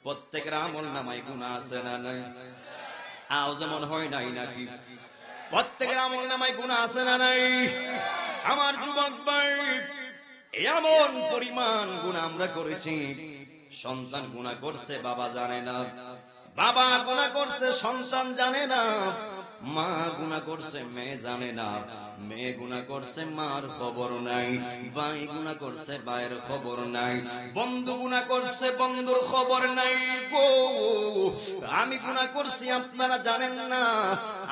প্রত্যেকের আমল নামায় গুনাহ আছে না নাই? আওয়াজ মনে হয় নাই নাকি? প্রত্যেকের আমল নামায় গুনাহ আছে না নাই? আমার যুবক ভাই, এমন পরিমাণ গুনাহ আমরা করেছি, সন্তান গুনাহ করছে বাবা জানে না, বাবা গুনাহ করছে সন্তান জানে না, মা গুনাহ করছে মেয়ে জানে না, মেয়ে গুনাহ করছে মার খবর নাই, ভাই গুনাহ করছে ভাইয়ের খবর নাই, বন্ধু গুনাহ করছে বন্ধুর খবর নাই গো। আমি গুনাহ করছি আপনারা জানেন না,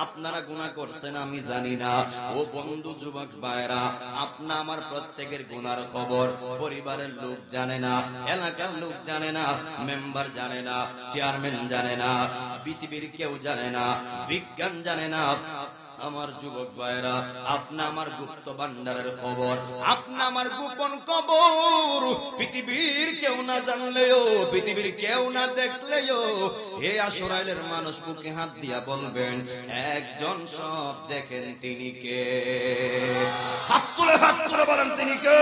আপনারা গুনাহ করছেন আমি জানি না। ও বন্ধু যুবক ভাইরা, আপনা আমার প্রত্যেকের গুনার খবর পরিবারের লোক জানে না, এলাকার লোক জানে না, মেম্বার জানে না, চেয়ারম্যান জানে না, পৃথিবীর কেউ জানে না, বিজ্ঞান জানে না। আমার যুবক ভাইরা, আপনা আমার গুপ্ত ভান্ডারের খবর, আপনা আমার গোপন খবর পৃথিবীর কেউ না জানলেও, পৃথিবীর কেউ না দেখলেও, হে আসরাইলের মানুষ বুকে হাত দিয়া বলবেন, একজন সব দেখেন, তিনি কে? হাত তুলে বলেন তিনি কে?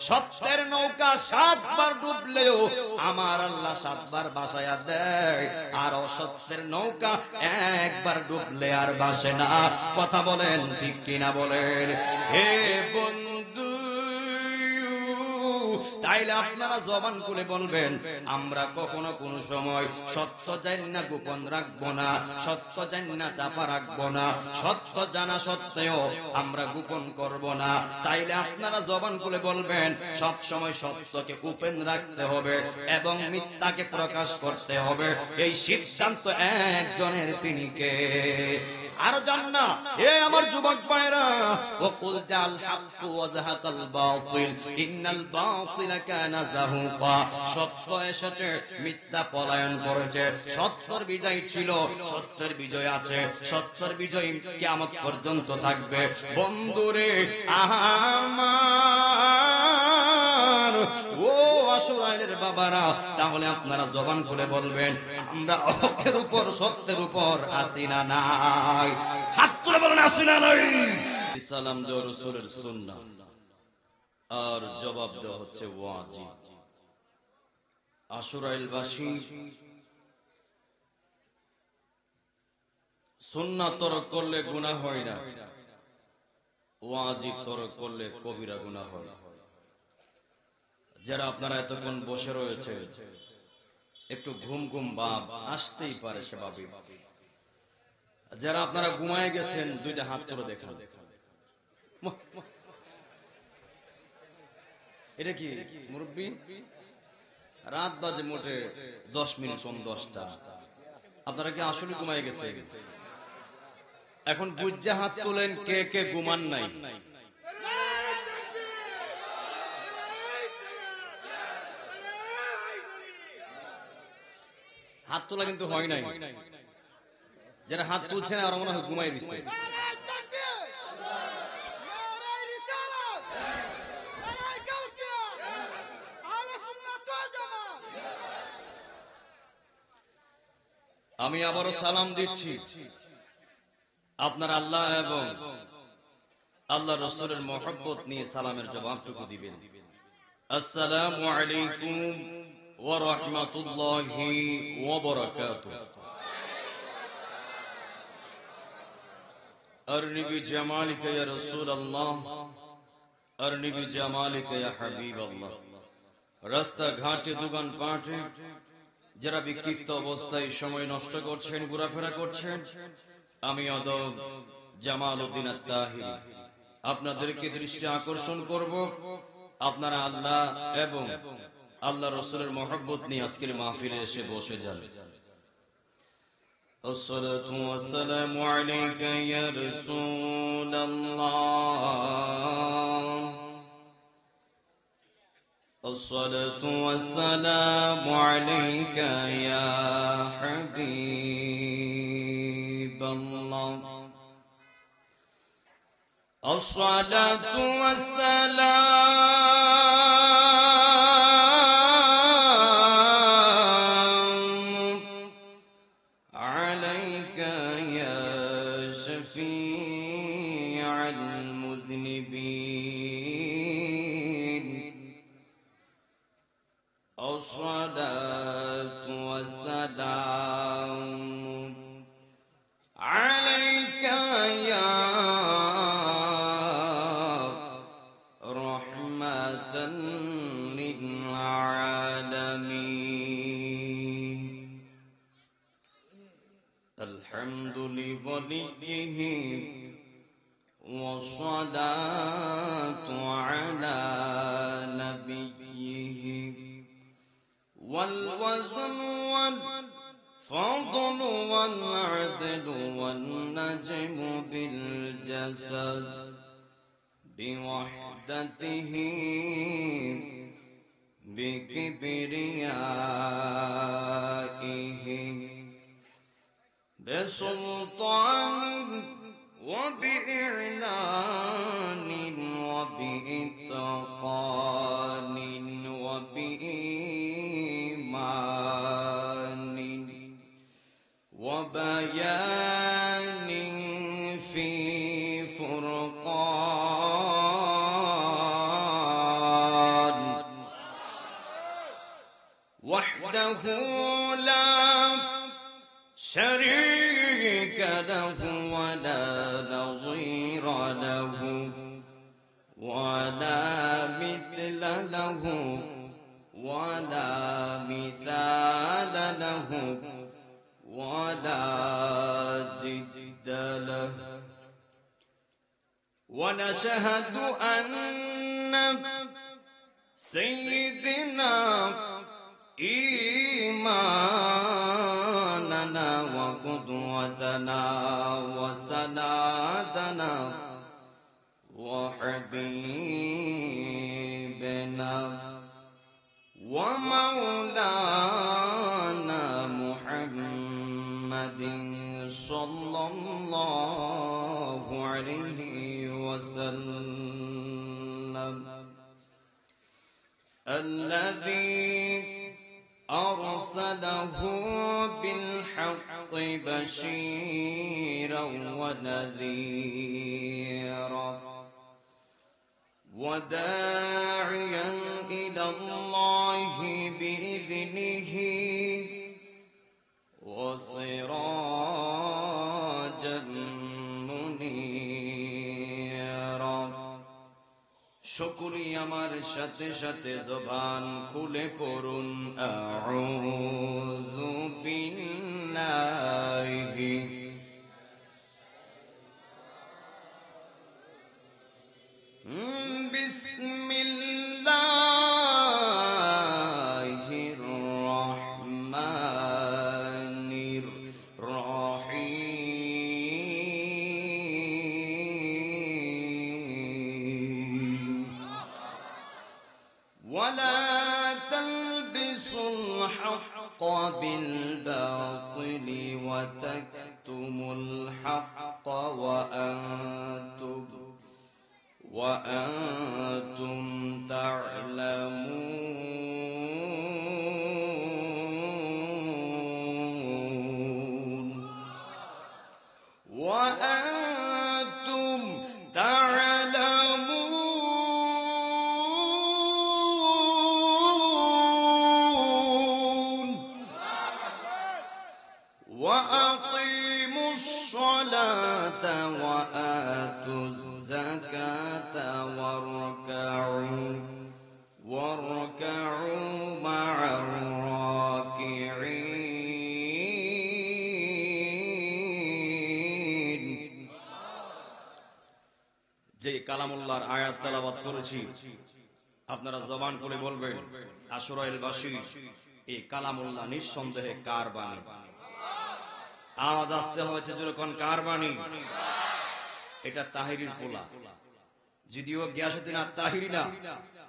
সত্যের নৌকা 7 বার ডুবলেও আমার আল্লাহ 7 বার ভাসায়া দেয়, আর অসত্যের নৌকা একবার ডুবলে আর ভাসে না। কথা বলেন ঠিক কিনা বলেন? হে বন্ধু, তাইলে আপনারা জবান খুলে বলবেন, আমরা কখনো কোন সময় সত্য জানি না গোপন রাখবো না, সত্য জানি না চাপা রাখবো না, সত্য জানা সত্ত্বেও আমরা গোপন করব না। তাইলে আপনারা জবান খুলে বলবেন, সব সময় সত্যকে ওপেন রাখতে হবে এবং মিথ্যাকে প্রকাশ করতে হবে। এই সিদ্ধান্ত একজনের, তিনি কে? আর জান্না এ আমার যুবক ভাইরা, ওকুল জাল হাক্কু ওয়া যাহাকাল বাতিল ইন্নাল বাতিলা কানা যাহুকা। সত্য এসেছে, মিথ্যা পলায়ন করেছে, সত্যের বিজয় ছিল, সত্যের বিজয় আছে, সত্যের বিজয় কিয়ামত পর্যন্ত থাকবে। বন্ধুরে আমার, ও আসরাইলের বাবারা, তাহলে আপনারা জবান খুলে বলবেন, আমরা হকের উপর সত্যের উপর আছি না নাই? হাত তুলে বলেন, আছি না নাই? সালাম দেওয়া রাসূলের সুন্নাহ, আর জবাব দেওয়া হচ্ছে ওয়াজিব। আসরাইলবাসী সুন্নাহ তরক করলে গুনাহ হয় না, ওয়াজিব তরক করলে কবিরা গুনাহ হয়। যারা আপনারা এতক্ষণ বসে রয়েছে, একটু ঘুম ঘুম ভাব আসতেই পারে স্বাভাবিক। যারা আপনারা ঘুমায় গেছেন, দুইটা হাত তুলে দেখান। এটা কি মুরব্বি? রাত বাজে মোটে 10 মিনিট 10টা। আপনারা কি আসলে ঘুমায় গেছে? এখন বুঝা হাত তোলেন কে কে ঘুমান নাই। হাত তোলা কিন্তু হয় নাই। যারা হাত তুলছেন আর মনে হয় ঘুমাই দিচ্ছে। আমি আবারও সালাম দিচ্ছি, আপনার আল্লাহ এবং আল্লাহ রাসূলের মহব্বত নিয়ে সালামের জবাবটুকু দিবেন। আসসালামু আলাইকুম ওয়া রাহমাতুল্লাহি ওয়া বারাকাতুহু। अरनी भी जमालिक या रसूल अल्लाह, अरनी भी जमालिक या हबीब अल्लाह। রাস্তা ঘাটে দোকান পাটে যারা বিক্ষিপ্ত অবস্থায় সময় নষ্ট করছেন, ঘোরাফেরা করছেন, আমি আদব জামাল উদ্দিন আত-তাহিরি আপনাদেরকে দৃষ্টি আকর্ষণ করব, আপনারা আল্লাহ এবং আল্লাহ রাসূলের মহব্বত নিয়ে আজকের মাহফিলে এসে বসে যান। الصلاة والسلام عليك يا رسول الله، الصلاة والسلام عليك يا حبيب الله، الصلاة والسلام الصلاة والسلام عليك يا رحمة للعالمين. الحمد لوليه والصلاة على نبيه والوزن والفضل والعدل والنجم بالجسد بوحدته بكبريائه بسلطان وبإعلان وبإتقان وبإيمان وبيان في فرقان وحده لا شريك له ولا نظير له ولا مثل له ولا مثال له ولا جد له. ونشهد أن سيدنا إيماننا وقدوتنا وسندنا وحبيبنا ومولانا محمد صلى الله عليه وسلم الذي أرسله بالحق بشيرا ونذيرا وداعيا إلى الله بإذنه وسراجا منيرا. শুকরিয়া আমার সাথে সাথে জবান খুলে পড়ুন আউযু বিল্লাহি বিসমিল্লাহির রহমানির রহিম. ولا تلبسوا الحق بالباطل وتكتموا الحق وأنتم تعلمون وأنتم تعلمون. وأقيموا الصلاة وآتوا الزكاة واركعوا مع الراكعين. যে কালামুল্লাহর আয়াত তেলাওয়াত করেছি আপনারা জবান করে বলবেন আশুরাইলবাসী এই কালামুল্লাহ নিঃসন্দেহে কার বাণী? আওয়াজ আসতে হয়েছে যখন কার বাণী? এটা তাহিরির পোলা, যদিও গিয়াসউদ্দিন আত-তাহিরি না,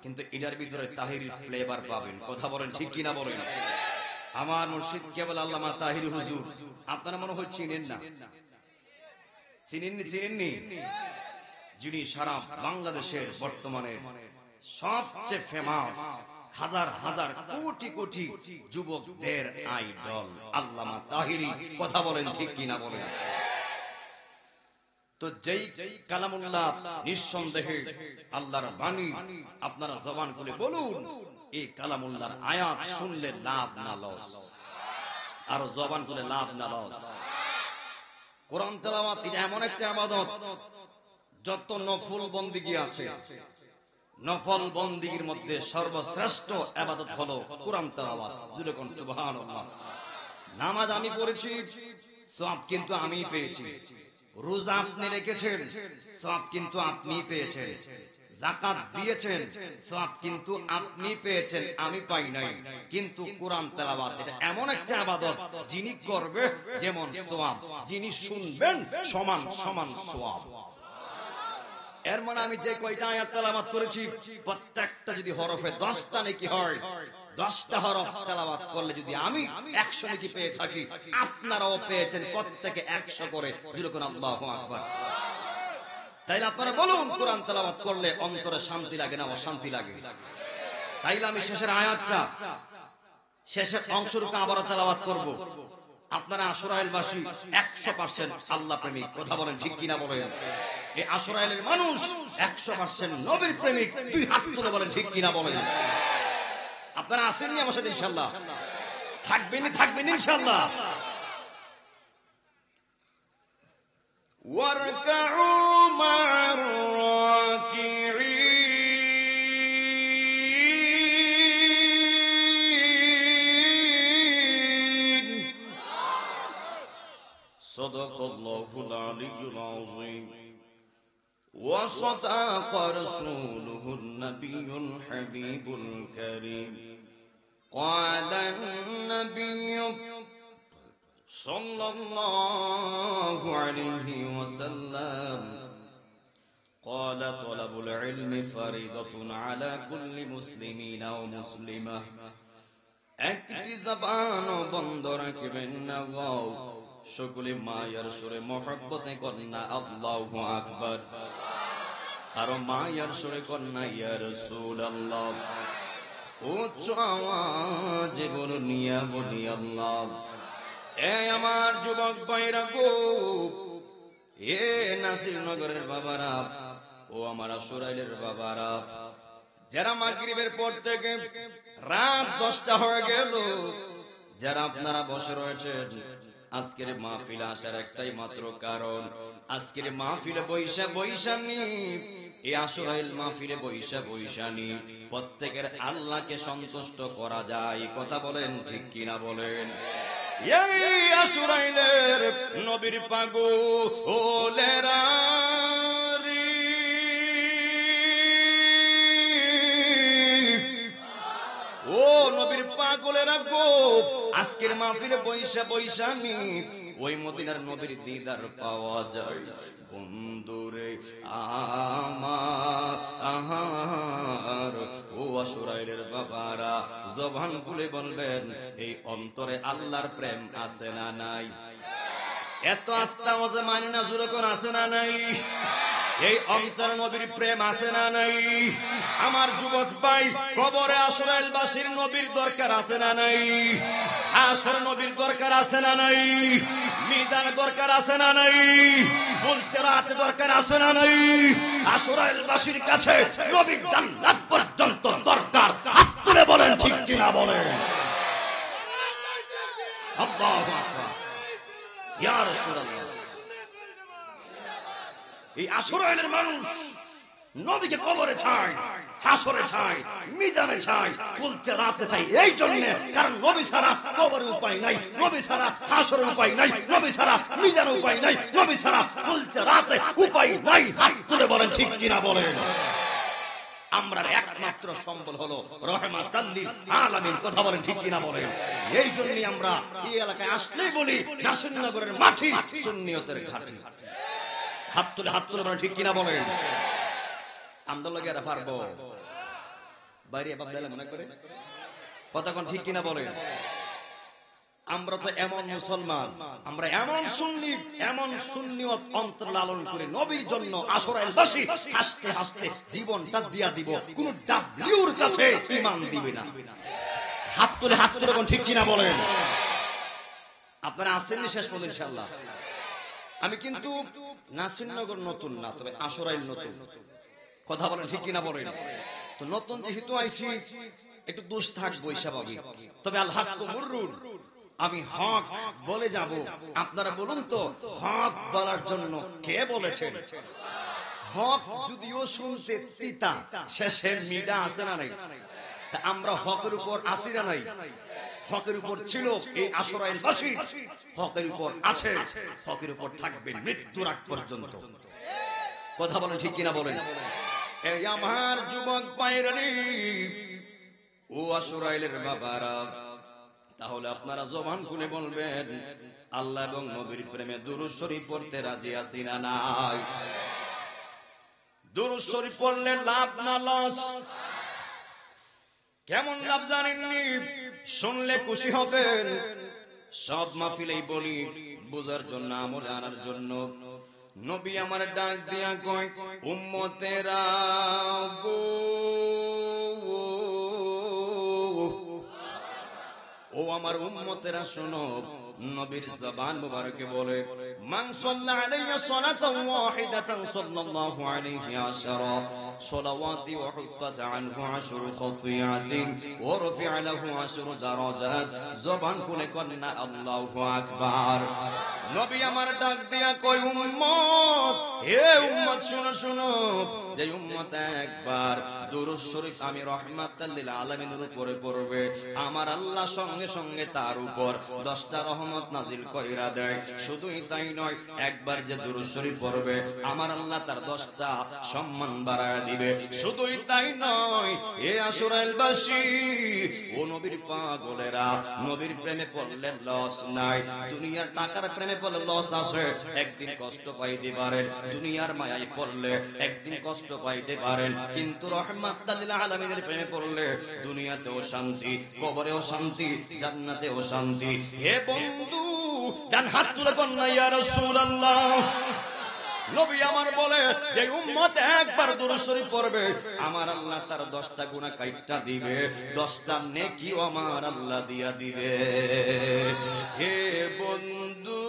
কিন্তু এটার ভিতরে তাহিরির ফ্লেভার পাবেন। কথা বলেন ঠিক কিনা বলেন? আমার মুর্শিদ কেবল আল্লামা তাহিরি হুজুর আপনারা মনে হয় চিনেন না, চিনেননি? যিনি সারা বাংলাদেশের বর্তমানে সবচেয়ে ফেমাস, হাজার হাজার কোটি কোটি যুবকদের আইডল আল্লামা তাহিরি। কথা বলেন ঠিক কিনা বলেন? তো যেই কালামুল্লাহ নিঃসন্দেহে আল্লাহর বাণী, আপনারা জবান খুলে বলুন এই কালামুল্লাহর আয়াত শুনলে লাভ না লস? আর জবান খুলে লাভ না লস। কোরআন তেলাওয়াত এটা এমন একটা ইবাদত, যত নফল বন্দেগী আছে, নফল বন্দেগীর মধ্যে সর্বশ্রেষ্ঠ ইবাদত হলো কোরআন তেলাওয়াত। যেরকম সুবহানাল্লাহ। নামাজ আমি পড়েছি, সওয়াব কিন্তু আমিই পেয়েছি। রোজা আপনি রেখেছেন, সওয়াব কিন্তু আপনিই পেয়েছেন। যাকাত দিয়েছেন, সওয়াব কিন্তু আপনি পেয়েছেন, আমি পাই নাই। কিন্তু কোরআন তেলাওয়াত এটা এমন একটা ইবাদত, যিনি করবে যেমন সওয়াব, যিনি শুনবেন সমান সমান সওয়াব। এর মানে আমি যে কয়টা আয়াত তেলাওয়াত করেছি, প্রত্যেকটা যদি হরফে 10টা নেকি হয়, 10টা হরফ তেলাওয়াত করলে যদি আমি 100 নেকি পেয়ে থাকি, আপনারাও পেয়েছেন প্রত্যেকে 100 করে। যেরকম আল্লাহু আকবার। তাইলে আপনারা বলুন, কোরআন তেলাওয়াত করলে অন্তরে শান্তি লাগে না অশান্তি লাগে? তাইলে আমি শেষের আয়াতটা, শেষের অংশটুকু আবার তেলাওয়াত করব। আপনারা আশুরাইলবাসী 100% আল্লাহ প্রেমিক, কথা বলেন ঠিক কিনা বলেন? এই আশুরাইলের মানুষ 100% নবীর প্রেমিক, দুই হাত তুলে বলেন ঠিক কিনা বলেন? আপনারা আসেননি আমার সাথে ইনশাআল্লাহ? থাকবেন ইনশাআল্লাহ। ওয়ারকাউ মা'র রাকিঈন। সাদাকাল্লাহুল আলিয়্যুল আযীম। وصدق رسوله النبي الحبيب الكريم. قال النبي صلى الله عليه وسلم: قال طلب العلم فريضة على كل مسلمين ومسلمة. একটি জবান বন্ধ রাখবেন না গো, সকলে মায়ের সুরে মহব্বতে কন্যা আল্লাহু আকবার। আর মায়ের সুরে কন্যা ইয়া রাসূলুল্লাহ। উচ্চ আওয়াজে বলুন ইয়া বলি আল্লাহ। এ আমার যুবক ভাইরা গো, এ নাসিরনগরের বাবারা, ও আমার আশুরাইলের বাবারা, যারা মাগরিবের পর থেকে রাত 10টা হয়ে গেল, যারা আপনারা বসে রয়েছেন, আজকের মাহফিলে আসার একটাই মাত্র কারণ, আজকের মাহফিলে বৈশানি, এই আশুরাইল মাহফিলে বৈশানি প্রত্যেকের আল্লাহকে সন্তুষ্ট করা যায়, কথা বলেন ঠিক কিনা বলেন? এই আশুরাইলের নবীর পাগলেরা পাগলেরা গো, আজকের মাহফিলে বৈশানি ওই মদিনার নবীর দিদার পাওয়া যায়। বন্ধুরে আমার, ও আশুরাইলের বাবারা, জবান খুলে বলবেন, এই অন্তরে আল্লাহর প্রেম আছে না নাই? এত আস্থা ওয়াজে মানি না, জোরে কোন আছে না নাই? এই অন্তরে নবীর প্রেম আছে না নাই? আমার যুবক ভাই, কবরে আশুরাইলবাসীর নবীর দরকার আছে না নাই? হাসর নবীর দরকার আছে না নাই? মিজান দরকার আছে না নাই? ফুলচেরাত দরকার আছে না নাই? আশুরাইলবাসীর কাছে নবীর জান্নাত পর্যন্ত দরকার। হাত তুলে বলেন ঠিক কিনা বলেন? আল্লাহু আকবার। ইয়া রাসূলুল্লাহ, এই আশুরাইলের মানুষ নবীকে কবরে চায়, হাসরে চায়, মিজানে চায়, ফুলচেরাতে চায়। এই জন্য, কারণ নবী ছাড়া কবরে উপায় নাই, নবী ছাড়া হাসরে উপায় নাই, নবী ছাড়া মিজানে উপায় নাই, নবী ছাড়া ফুলচেরাতে উপায় নাই। হাত তুলে বলেন ঠিক কিনা বলেন? আমরা একমাত্র সম্বল হলো রহমাতাল লিল আলামিন, কথা বলেন ঠিক কিনা বলেন? এই জন্যই আমরা এই এলাকায় আসলেই বলি, নাসিরনগরের মাটি সুন্নিয়তের ঘাঁটি। হাত তুলে বলেন ঠিক কিনা বলেন? আমরা লোক এরা পারবো বাইরে বাবদালে মনে করে কথা কোন ঠিক কিনা বলেন? আমরা তো এমন মুসলমান, আমরা এমন সুন্নিয়ত অন্তর লালন করে নবীর জন্য আশুরাইলবাসী হাসতে হাসতে জীবনটা দিয়া দিব, কোন ডাব্লিউর কাছে ঈমান দিবে না। হাত তুলে কোন ঠিক কিনা বলেন? আপনারা আসেননি শেষ পর্যন্ত ইনশাআল্লাহ? আমি কিন্তু নাসিরনগর নতুন না, তবে আশুরাইল নতুন, কথা বলেন ঠিক কিনা বলেন? তো নতুন যেহেতু আইছি, একটু দোষ থাকবো স্বাভাবিক, তবে আল হাক্কু মুররুন, আমি হক বলে যাব। আপনারা বলুন তো, হক বলার জন্য কে বলেছেন? হক যদিও শুনতে তিতা, শেষে মিডা আছে না নাই? আমরা হকের উপর আসি না নাই? হকের উপর ছিল এই আশুরাইল বাসী, হকের উপর আছে, হকের উপর থাকবে মৃত্যুর আগ পর্যন্ত। কথা বলেন ঠিক কিনা বলেন? এই আমার যুবক ভাইরানি, ও আশুরাইলের বাবারা, তাহলে আপনারা জবান খুলে বলবেন, আল্লাহ এবং নবীর প্রেমে দুরূদ শরীফ পড়তে রাজি আছি না নাই? দুরূদ শরীফ পড়লে লাভ না লস? কেমন লাভ জানেননি? শুনলে খুশি হবেন। সব মাহফিলেই বলি বোঝার জন্য, আমলে আনার জন্য। নবী আমার ডাক দিয়া কয়, উম্মতেরা গো, ও আমার উম্মতেরা শোনো। নবীর জবান মুবারকে বলে, মান সাল্লা আলাইয়া সালাতান ওয়াহিদাতান সাল্লাল্লাহু আলাইহি আশারা সালাওয়াতি ওয়া হুত্তাত আনহু আশরু খাতিয়াতিন ওয়া রফি'a লাহু আশরু দারাজাত। জবান খুলে কন্না আল্লাহু আকবার। নবী আমার ডাক দিয়া কয়, উম্মত, হে উম্মত শুনো শুনো, যে উম্মত একবার দুরূদ শরীফ আমি রাহমাতাল লিল আলামিনের উপরে পড়বে, আমার আল্লাহ সঙ্গে সঙ্গে তার উপর 10টা রহমত নাজিল কইরা দেয়। শুধুই তাই নয়, একবার যে দুরূদ শরীফ পড়বে, আমার আল্লাহ তার 10টা সম্মান বাড়ায় দিবে। শুধুই তাই নয়, এ আশুরাইলবাসী, ও নবীর পাগলেরা, নবীর প্রেমে পড়লে লস নাই। দুনিয়ার টাকার প্রেমে পড়লে লস আছে, একদিন কষ্ট পাইতে পারেন। দুনিয়ার মায়ায় পড়লে একদিন কষ্ট পাইতে পারেন, কিন্তু রাহমাতাল লিল আলামিনের প্রেমে পড়লে দুনিয়াতেও শান্তি, কবরেও শান্তি, জান্নাতেও শান্তি। হে বন্ধু, ডান হাত তুলে কন্যা ইয়া রাসূলুল্লাহ। নবী আমার বলে, যে উম্মত একবার দুরূদ শরীফ পড়বে, আমার আল্লাহ তার 10টা গুনাহ কাইটা দিবে, 10টা নেকিও আমার আল্লাহ দিয়া দিবে। হে বন্ধু,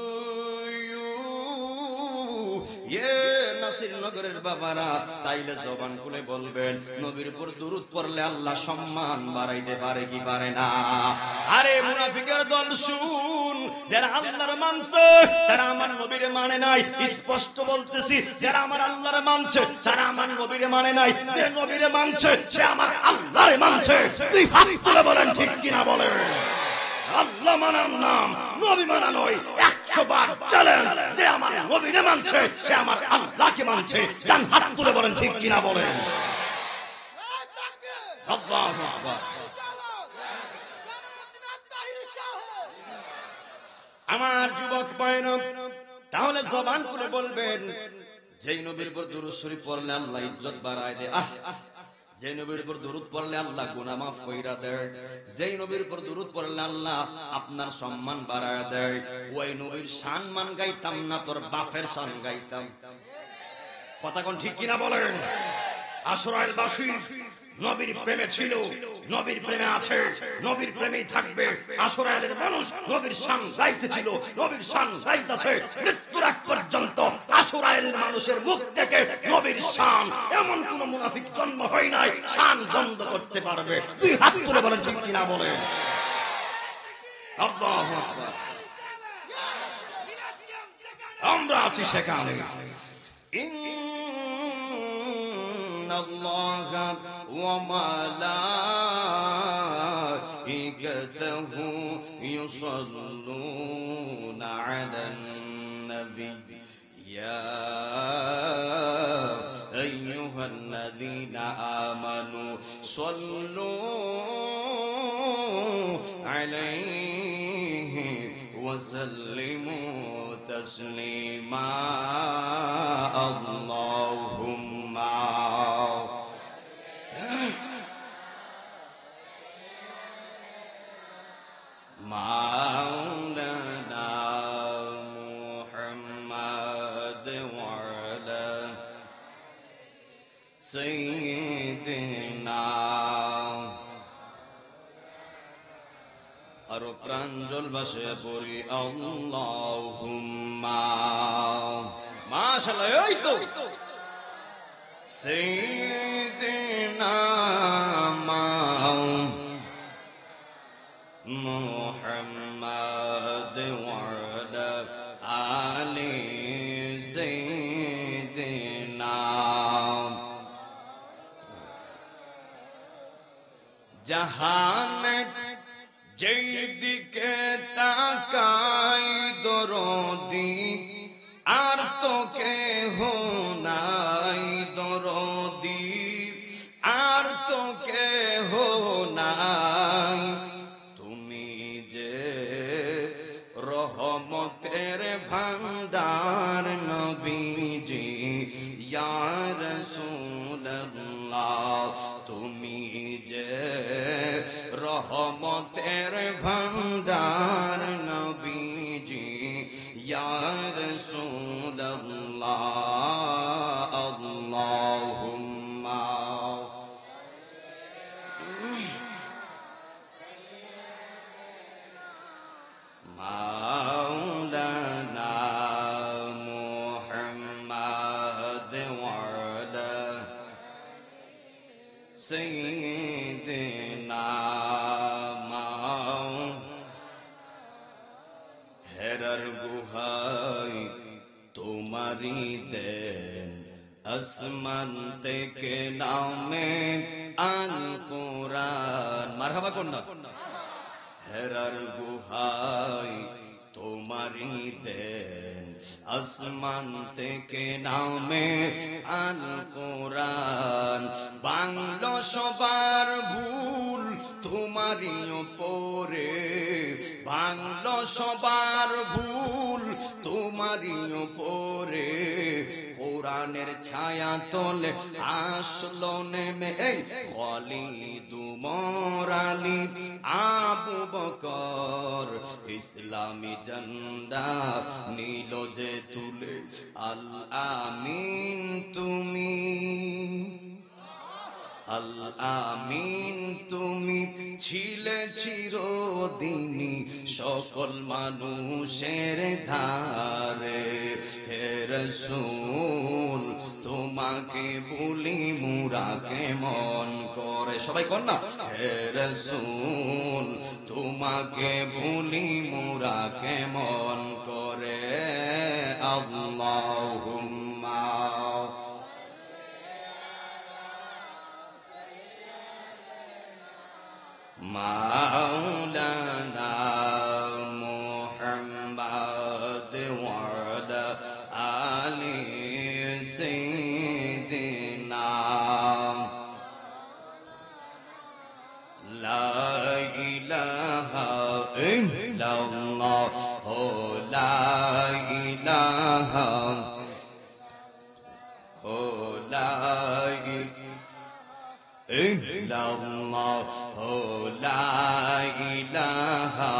নাসির নগরের বাবারা, তাইলে জবান খুলে বলবেন, নবীর উপর দুরূদ পড়লে আল্লাহ সম্মান বাড়াইতে পারে কি পারে না? আরে মুনাফিকের দল শুন, যারা আল্লাহর মানছে তারা আমার নবীর মানে নাই। স্পষ্ট বলতেছি, যারা আমার আল্লাহর মানছে তারা আমার নবীর মানে নাই। যে নবীর মানছে সে আমার আল্লাহর মানছে। তুই হাত তুলে বলেন ঠিক কিনা বলেন? আল্লাহ মানার নাম নবী মানা নয়। 100 বার চ্যালেঞ্জ, যে আমার নবীরে মানছে সে আমার আল্লাহকে মানছে। ডান হাত তুলে বলেন ঠিক কিনা বলেন? আল্লাহু আকবার। আমার যুবক ভাইরা, তাহলে জবান খুলে বলবেন, যেই নবীর উপর দুরূদ শরীফ পড়লে আল্লাহ ইজ্জত বাড়ায় দেয়। যে নবীর উপর দুরূদ পড়লে আল্লাহ গুনাহ মাফ কইরা দেয়, যেই নবীর উপর দুরূদ পড়লে আল্লাহ আপনার সম্মান বাড়ায় দেয়, ওই নবীর সম্মান গাইতাম না, তোর বাপের শান গাইতাম। কথা কোন ঠিক কিনা বলেন? আশুরাইলবাসী নবীর প্রেমে ছিল, নবীর প্রেমে আছে, নবীর প্রেমেই থাকবে। আশুরাইলের মানুষ নবীর শান গাইতেছিল, নবীর শান গাইতেছে মৃত্যুর আগ পর্যন্ত। আশুরাইলের মানুষের মুখ থেকে নবীর শান, এমন কোন মুনাফিক জন্ম হয় নাই শান বন্ধ করতে পারবে। তুই হাত তুলে বলেন ঠিক কিনা বলেন? আল্লাহু আকবার। আমরা আছি সেখানে। الله وملائكته يصلون على النبي يا أيها الذين آمنوا صلوا عليه وسلموا تسليما اللهم مولانا محمد وعلى سيدنا আরো প্রাঞ্জল ভাষে পড়ি আল্লাহুম্মা। মাশাআল্লাহ, এই তো سيدنا محمد জাহানে যেই দিকে তাকাই দরদি আর তো কেহ নাই দরদি আর তো কেহ নাই তুমি যে রহমতের ভান্ডার নবীজি ইয়া রাসূলুল্লাহ তুমি যে রহমতের ভান্ডার নবীজি ইয়া রাসূলুল্লাহ আল্লাহুম্মা মাওলানা মুহাম্মদ ওয়ালা সাইয়্যিদিনা হেরার গুহায় তোমারি দেন আসমান থেকে নামে আল কোরআন মারহাবা কন্যা হেরার গুহায় তোমারি দেন আসমান থেকে নামে আল কোরআন বাংলা সবার ভুল তোমারি ওপরে বাংলা সবার ভুল তোমারি ওপরে কোরআনের ছায়া তোলে আসলো নেমে খালিদ উমর আলী আবু বকর ইসলামী ঝান্ডা নীল যে তুলে আল আমিন তুমি আল আমিন তুমি ছিলে চিরদিনই সকল মানুষের ধারে হে রাসূল তোমাকে বলি মুরা কেমন করে সবাই কর না হে রাসূল তোমাকে বলি মুরা কেমন করে আল্লাহুম্মা মাওলানা মুহাম্মদ ওয়ালা আলি সাইয়্যিদিনা লা ইলাহা ইল্লাল্লাহ লা ইলাহা লা ইল্লাল্লাহ লা ইলাহা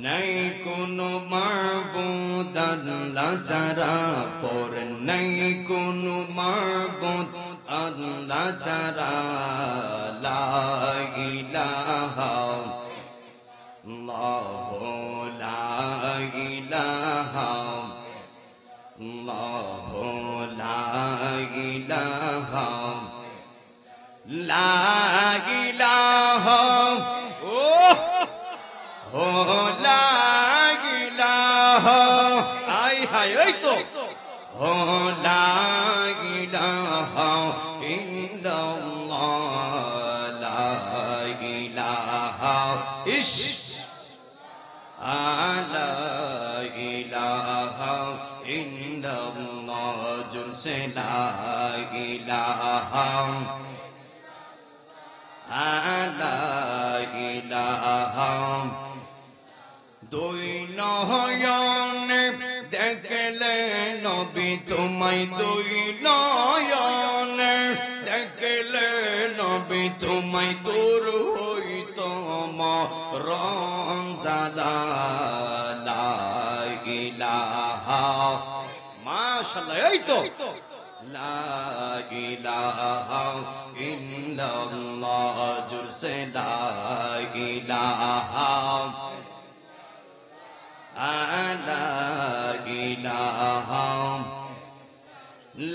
নাই কোনো মাবুদ আল্লাহ ছাড়া পর নাই কোনো মাবুদ আল্লাহ ছাড়া লা ইলাহা আল্লাহ লা ইলাহা আল্লাহ লা ইলাহা লা ইলাহা ও লা ইলাহা আই হাই এই তো ও লা ইলাহা ইল্লাল্লাহ লা ইলাহা ইশ আলা ইলাহা ইল্লাল্লাহ জুরসে লা ইলাহা আলা ইলাহা দুই নয়নে দেখলে নবী তোমায় দুই নয়নে দেখলে নবী তোমায় দূর হইত মরণ জালা লা ইলাহা মাশাআল্লাহ এই তো লা ইলাহা ইল্লাল্লাহ জুরসে লা ইলাহা আলা ইলাহা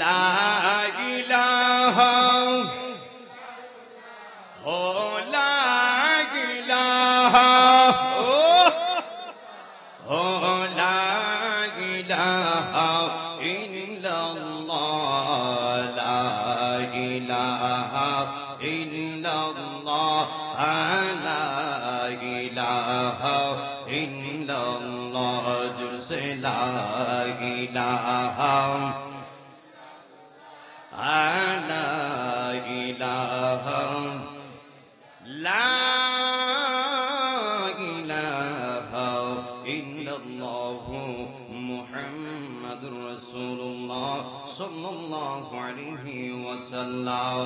লা ইলাহা ও লা ইলাহা ও লা ইলাহা ইল্লাল্লাহ লা ইলাহা ইল্লাল্লাহ ইলাহা ইল্লাল্লাহ জুরসে লা ইলাহা লা ইলাহা লা ইলাহা ইল্লাল্লাহু মুহাম্মাদুর রাসূলুল্লাহ সাল্লাল্লাহু আলাইহি ওয়াসাল্লাম।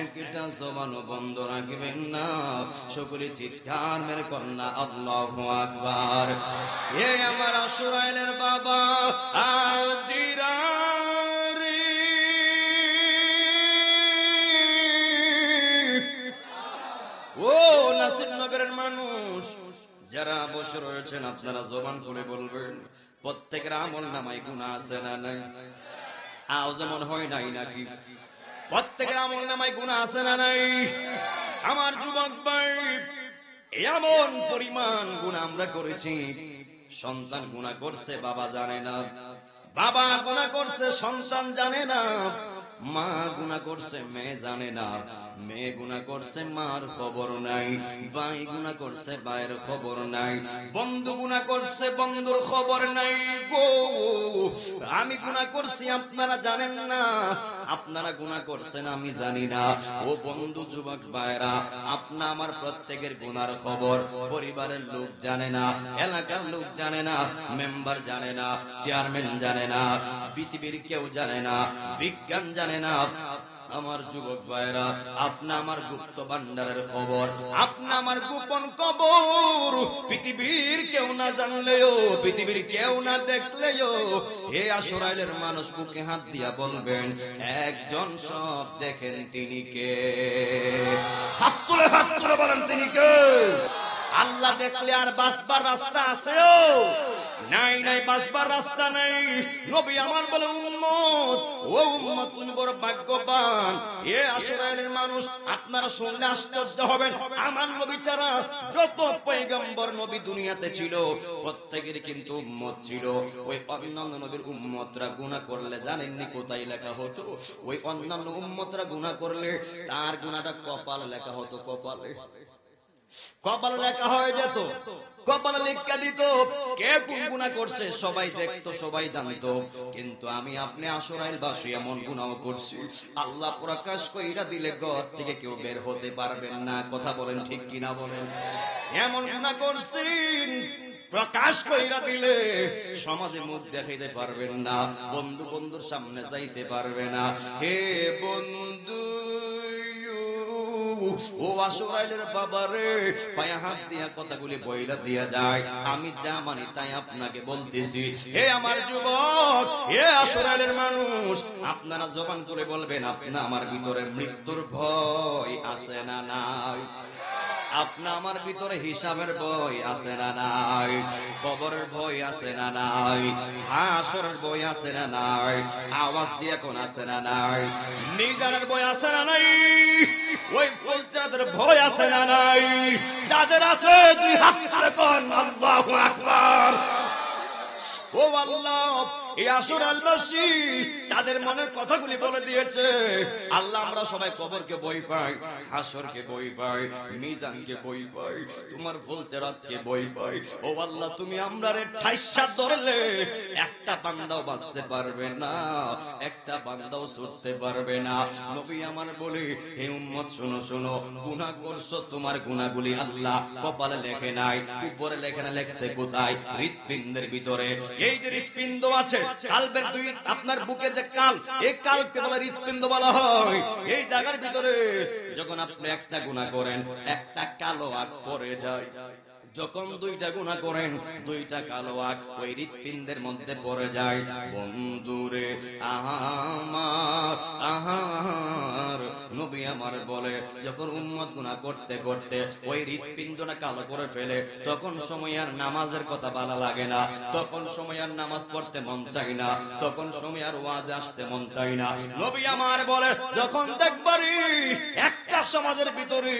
একটা জবান বন্ধ রাখবেন না, সকলে চিৎকার মেরে কন্যা আল্লাহু আকবার। এ আমার আশুরাইলের বাবা আজিরা ও নাসিরনগরের মানুষ যারা বসে রয়েছেন, আপনারা জবান খুলে বলবেন প্রত্যেকের আমল নামায় গুনাহ আছে না নাই? আও যেমন হয় নাই নাকি? প্রত্যেকের আমল নামায় গুনাহ আছে না নাই? আমার যুবক ভাই, এমন পরিমাণ গুনাহ আমরা করেছি, সন্তান গুনাহ করছে বাবা জানে না, বাবা গুনাহ করছে সন্তান জানে না, মা গুনাহ করছে মেয়ে জানে না, মেয়ে গুনাহ করছে মার খবর নাই, ভাই গুনাহ করছে ভাইয়ের খবর নাই, বন্ধু গুনাহ করছে বন্ধুর খবর নাই গো। আমি গুনাহ করছি আপনারা জানেন না, আপনারা গুনাহ করছেন আমি জানি না। ও বন্ধু যুবক ভাইরা, আপনা আমার প্রত্যেকের গুনার খবর পরিবারের লোক জানে না, এলাকার লোক জানে না, মেম্বার জানে না, চেয়ারম্যান জানে না, পৃথিবীর কেউ জানে না, বিজ্ঞান জানে না। আমার যুবক ভাইরা, আপনা আমার গুপ্ত ভান্ডারের খবর, আপনা আমার গোপন খবর পৃথিবীর কেউ না জানলেও, পৃথিবীর কেউ না দেখলেও, হে আশুরাইলের মানুষ বুকে হাত দিয়া বলবেন একজন সব দেখেন, তিনি কে? হাত তুলে বলেন তিনি কে? আল্লাহ দেখলে আর বাঁচবার রাস্তা আছে? নাই নাই, বাঁচবার রাস্তা নাই। নবী আমার বলে উম্মত, ও উম্মত তুমি বড় ভাগ্যবান। এ আশুরাইলের মানুষ, আপনারা শুনলে আশ্চর্য হবেন, আমার নবী ছাড়া যত পয়গম্বর নবী দুনিয়াতে ছিল প্রত্যেকের কিন্তু উম্মত ছিল। ওই অন্যান্য নবীর উম্মতরা গুনাহ করলে জানেননি কোথায় লেখা হতো? ওই অন্যান্য উম্মতরা গুনাহ করলে তার গুনাহটা কপালে লেখা হতো, কপালে কপালে লেখা হয়ে যেত, কপালে লেখা দিত। কে কোন গুনাহ করছে সবাই দেখতো, সবাই জানতো। কিন্তু আমি আপনি আশুরাইল বাসী এমন গুনাহ করছি, আল্লাহ প্রকাশ কইরা দিলে ঘর থেকে কেউ বের হতে পারবেন না। কথা বলেন ঠিক কিনা বলেন? এমন গুনাহ করছি প্রকাশ কইরা দিলে সমাজে মুখ দেখাইতে পারবেন না, বন্ধু বন্ধুর সামনে যাইতে পারবে না। হে বন্ধু, ও আশুরাইলের বাবারে, পায়া হাত দিয়া কথাগুলি বইলা দিয়া যায়, আমি যা মানি তাই আপনাকে বলতেছি। হে আমার যুবক, হে আশুরাইলের মানুষ, আপনারা জবান করে বলবেন আপনা আমার ভিতরে মৃত্যুর ভয় আছে না নাই? আপনা আমার ভিতরে হিসাবের ভয় আছে না নাই? কবরের ভয় আছে না নাই? হাসরের ভয় আছে না নাই? আওয়াজ দিয়ে কোন আছে না নাই? মিজানের ভয় আছে না নাই? ওই ফুলচাঁদের ভয় আছে না নাই? যাদের আছে দুই হাত তুলে কোন আল্লাহু আকবার। ও আল্লাহ, এই আশুরাইলবাসী তাদের মনের কথাগুলি বলে দিয়েছে। আল্লাহ, আমরা সবাই কবরকে ভয় পাই, হাসরকে ভয় পাই, মিজানকে ভয় পাই, তোমার ফুলচেরাতকে ভয় পাই। ও আল্লাহ, তুমি আমরারে ঠাইসা ধরলে একটা বান্দাও বাঁচতে পারবে না, একটা বান্দাও ছুটতে পারবে না। নবী আমার বলে, হে উম্মত শোনো শোনো, গুনাহ করছো, তোমার গুনাহগুলি আল্লাহ কপালে লেখে নাই, উপরে লেখে না, লেখছে কোথায়? হৃৎপিণ্ডের ভিতরে। এই যে হৃৎপিণ্ড আছে, কালবের দুই, আপনার বুকের যে কাল, এই কালকে বলে হৃৎপিণ্ড বলা হয়। এই জায়গার ভিতরে যখন আপনি একটা গুনাহ করেন, একটা কালো আগ পড়ে যায়। যখন দুইটা গুনাহ করেন, দুইটা কালো আগ ওই হৃৎপিণ্ডের মধ্যে পড়ে যায়। বন্ধুরে আমার নবী আমার বলে, যখন উম্মত গুনাহ করতে করতে ওই হৃৎপিণ্ডটা কালো করে ফেলে, তখন সময় আর নামাজের কথা ভালো লাগে না, তখন সময় আর নামাজ পড়তে মন চাই না, তখন সময় আর ওয়াজে আসতে মন চাই না। নবী আমার বলে, যখন দেখবারি একটা একটা সমাজের ভিতরে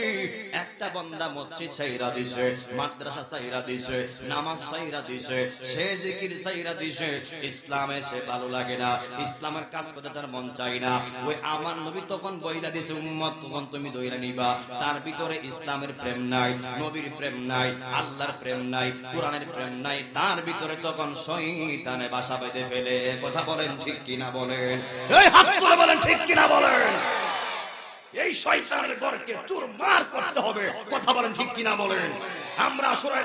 একটা বান্দা মসজিদ ছাইরা দিছে, মাদ্রাসা ছাইরা দিছে, নামাজ ছাইরা দিছে, সে জিকির ছাইরা দিছে, ইসলামে সে ভালো লাগে না, ইসলামের কাজ করতে তার মন চায় না। ওই আমার নবী তখন বইলা দিছে, উম্মত তখন তুমি দইরা নিবা, তার ভিতরে ইসলামের প্রেম নাই, নবীর প্রেম নাই, আল্লাহর প্রেম নাই, কোরআনের প্রেম নাই, তার ভিতরে তখন শয়তানে বাসা বেঁধে ফেলে। কথা বলেন ঠিক কিনা বলেন? এই হাত তুলে বলেন ঠিক কিনা বলেন? এই শয়তানের ঘরকে চুরমার করতে হবে। কথা বলেন ঠিক কিনা বলেন? আমরা আসলে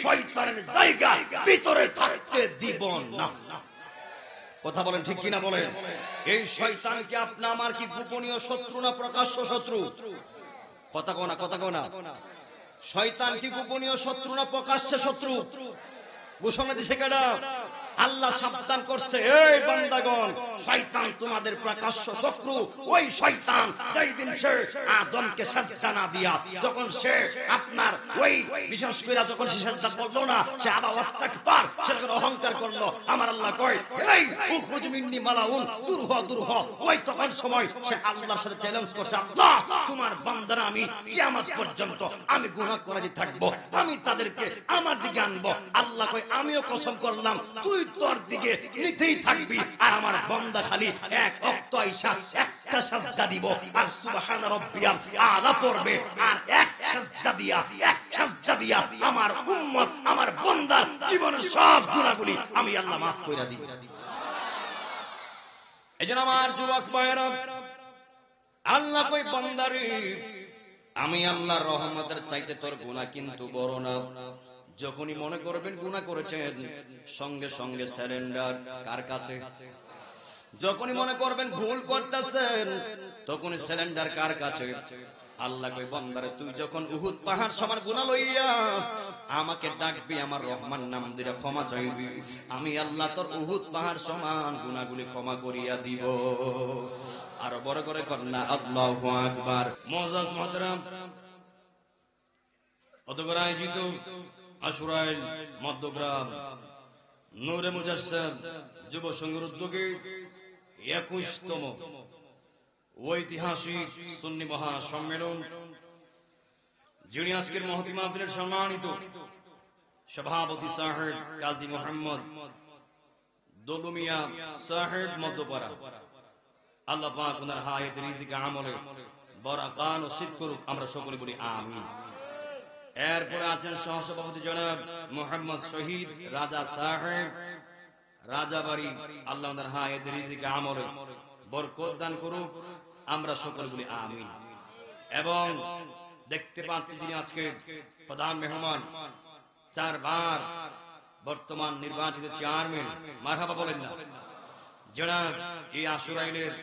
শয়তানের জায়গা ভিতরে থাকতে দিব না। কথা বলেন ঠিক কিনা বলেন? এই শয়তানকে আপনি আমার কি গোপনীয় শত্রু না প্রকাশ্য শত্রু? কথা কও না, কথা কও না। শয়তান কি গোপনীয় শত্রু না প্রকাশ্য শত্রু? ঘোষণা দিছে কেডা? আল্লাহ সাবধান করছে, এই বান্দাগণ, শয়তান তোমাদের প্রকাশ্য শত্রু। ওই শয়তান যেই দিন সে আদমকে সাজদা না দিয়া, যখন সে আপনার ওই বিশেষ করে যখন সে সাজদা করলো না, সে আবার ওয়াস্তাকবার, সে যখন অহংকার করলো, আমার আল্লাহ কয়, এই উখরুজ মিন্নি মালাউন, দূর হ দূর হ। ওই তখন সময় সে আল্লাহর সাথে চ্যালেঞ্জ করছে, আল্লাহ তোমার বান্দারা আমি কিয়ামত পর্যন্ত আমি গুনাহ করে থাকবো, আমি তাদেরকে আমার দিকে আনবো। আল্লাহ কয়, আমিও কসম করলাম তুই তোর দিকে নিতেই থাকবি, আর আমার বান্দা খালি এক ওয়াক্ত আইসা একটা সাজদা দিব আর সুবহান রাব্বিয়াল আলা পড়বে, আর এক সাজদা দিয়া আমার উম্মত, আমার বান্দার জীবনের সব গুনাহগুলি আমি আল্লাহ মাফ কইরা দিব। এজন্য আমার যুবক ভাইরা, আল্লাহ কই বান্দারে, আমি আল্লাহর রহমতের চাইতে তোর গুনাহ কিন্তু বড় না। যখনই মনে করবেন গুনাহ করেছেন, সঙ্গে সঙ্গে সারেন্ডার কার কাছে? যখনই মনে করবেন ভুল করতেছেন, তখনই সারেন্ডার কার কাছে? আল্লাহ কই বান্দারে, তুই যখন উহুদ পাহাড় সমান গুনাহ লইয়া আমাকে ডাকবি, আমার রহমান নাম দিয়ে ক্ষমা চাইবি, আমি আল্লাহ তোর উহুদ পাহাড় সমান গুনাহগুলি ক্ষমা করিয়া দিব। আর বড় করে কন্যা আল্লাহু আকবার। মুআজ্জাজ মুহতারাম, অতঃপর আয়োজিত আশুরাইল মধ্যগ্রাম নূরে মুজাসসাম যুব সংঘের উদ্যোগে 21তম ঐতিহাসিক সুন্নি মহা সম্মেলন, যিনি আজকের মহতি মাহফিলের সম্মানিত সভাপতি সাহেব কাজী মোহাম্মদ দলুমিয়া সাহেব মধ্যপাড়া, আল্লাহ পাক ওনার হায়াত রিজিক আমলে বারাকাত নসিব করুক, আমরা সকলে বলি আমিন। এরপরে আছেন সহসভাপতি জনাব মোহাম্মদ শহীদ রাজা সাহেব রাজাবাড়ি, আল্লাহ ওনার হায়াত রিজিক আমলে বরকত দান করুক, আমরা সকলে বলি আমিন। এবং দেখতে পাচ্ছি যিনি আজকে প্রধান মেহমান, 4 বার বর্তমান নির্বাচিত চেয়ারম্যান, মারহাবা বলেন না, জনাব এই আশুরাইলের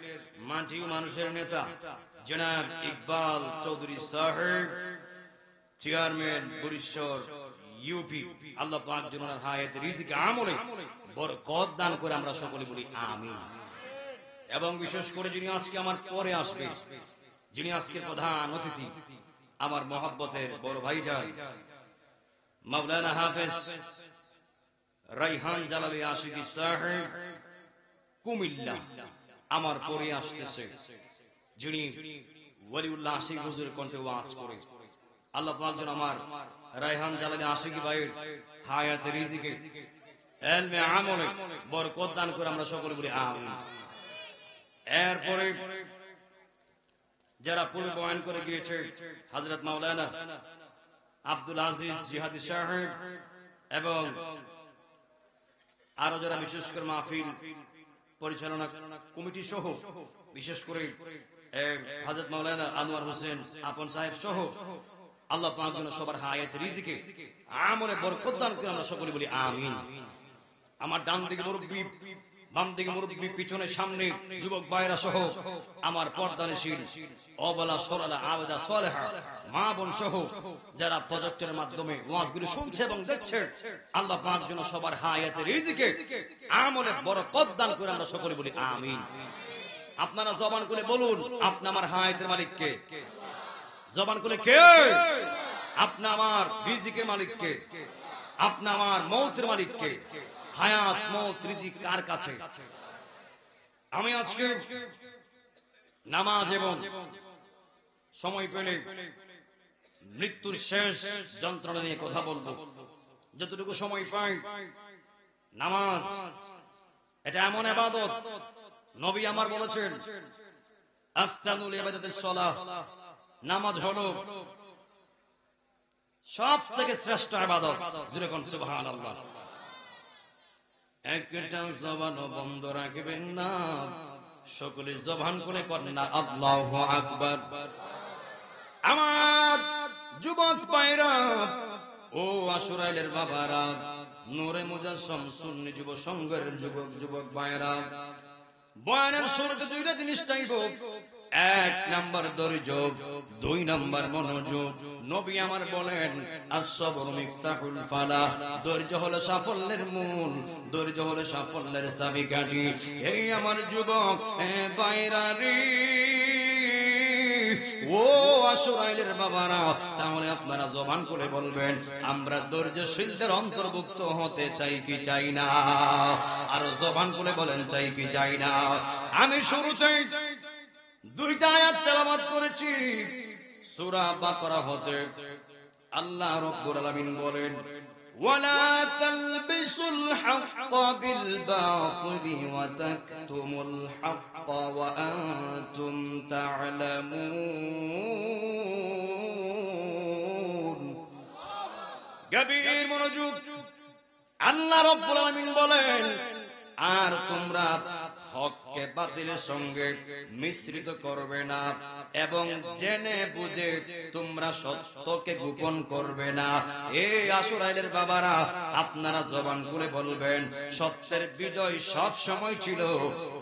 মাটি মানুষের নেতা জনাব ইকবাল চৌধুরী সাহেব, চেয়ারম্যান বরিশাল ইউপি, আল্লাহ পাক যেন ওনার হায়াত রিজিক আমলে বরকত দান করে, আমরা সকলে বলি আমিন। এবং বিশেষ করে যিনি আজকে আমার পরে আসবে, যিনি আজকে প্রধান অতিথি, আমার মহব্বতের বড় ভাইজান মাওলানা হাফেজ রাইহান জালালি আশিকি সাহেব কুমিল্লা, আমার পরে আসতেছে, যিনি ওয়ালিউল্লাহ আশিক হুজুরের কণ্ঠে ওয়াজ করে, আল্লাহ পাক যেন আমার রাইহান জালালি আশিকি ভাইয়ের হায়াত রিজিকে ইলমে আমলে বরকত দান করে, আমরা সকলে বলি আমিন। এরপরে যারা পূর্ব বয়ান করে গিয়েছে, হযরত মাওলানা আব্দুল আজিজ জিহাদি সাহেব এবং আরো যারা বিশেষ করে মাহফিল পরিচালনা কমিটি সহ, বিশেষ করে হযরত মাওলানা আনোয়ার হোসেন আপন সাহেব সহ, আল্লাহ পাক যেন সবার হায়াত রিজিকে আমলে বরকত দান করে, আমরা সকলে বলি আমিন। আমার ডান দিকে মুরব্বি, বাম দিকে মুরব্বি, পিছনে সামনে যুবক ভাইরা সহ আমার পর্দানশীল অবলা সরলা আবেদা সালেহা মা বোন সহ যারা প্রজেক্টের মাধ্যমে ওয়াজগুলো শুনছে এবং দেখছে, আল্লাহ পাক যেন সবার হায়াতে রিজিকে আমলে বরকত দান করে, আমরা সকলে বলি আমিন। আপনারা জবান করে বলুন, আপনি আমার হায়াতের মালিক কে? জবান করে কে? আপনি আমার রিজিকের মালিক কে? আপনি আমার মৌতের মালিক কে? হায়াত মৌত রিজিক কার কাছে? আমি আজকে নামাজ এবং সময় পেলে মৃত্যুর শেষ যন্ত্রণা নিয়ে কথা বলবো। যতটুকু সময় পাই, নামাজ এটা এমন ইবাদত, নবী আমার বলেছেন আফতানুল ইবাদাতিস সালাহ, নামাজ হলো সব থেকে শ্রেষ্ঠ ইবাদত। যেরকম সুবহানাল্লাহ। একটা জবান বন্ধ রাখবেন না, সকলে জবান করে করেন না আল্লাহু আকবার। আমার যুবক ভাইরা ও আশুরাইলের বাবারা, নূরে মুজাসসাম সুন্নি যুব সংঘের যুবক ভাইরা, বয়ানের শুরুতে দুইটা জিনিস চাইব। এক নাম্বার ধৈর্য, দুই নাম্বার মনোযোগ। নবী আমার বলেন আস-সাবরু মিফতাহুল ফালাহ, ধৈর্য হলো সাফল্যের মূল, ধৈর্য হলো সাফল্যের চাবিকাঠি। এই আমার যুবক ভাইরা রে, ও আশুরাইলের বাবারা, তাহলে আপনারা জবান করে বলবেন আমরা ধৈর্যশীলদের অন্তর্ভুক্ত হতে চাই কি চাই না? আর জবান করে বলেন চাই কি চাই না? আমি শুরুতেই দুইটা আয়াত তেলাওয়াত করেছি সূরা বাকারা হতে। আল্লাহ রাব্বুল আলামিন বলেন ওয়ালা তালবিসুল হাক্কা বিল বাতিলি ওয়া তাকতুমুল হাক্কা ওয়া আনতুম তা'লামুন। গভীর মনোযোগ। আল্লাহ রাব্বুল আলামিন বলেন আর তোমরা হককে বাতিলের সঙ্গে মিশ্রিত করবে না এবং জেনে বুঝে তোমরা সত্যকে গোপন করবে না। এই আশুরাইলের বাবারা, আপনারা জবান করে বলবেন সত্যের বিজয় সব সময় ছিল,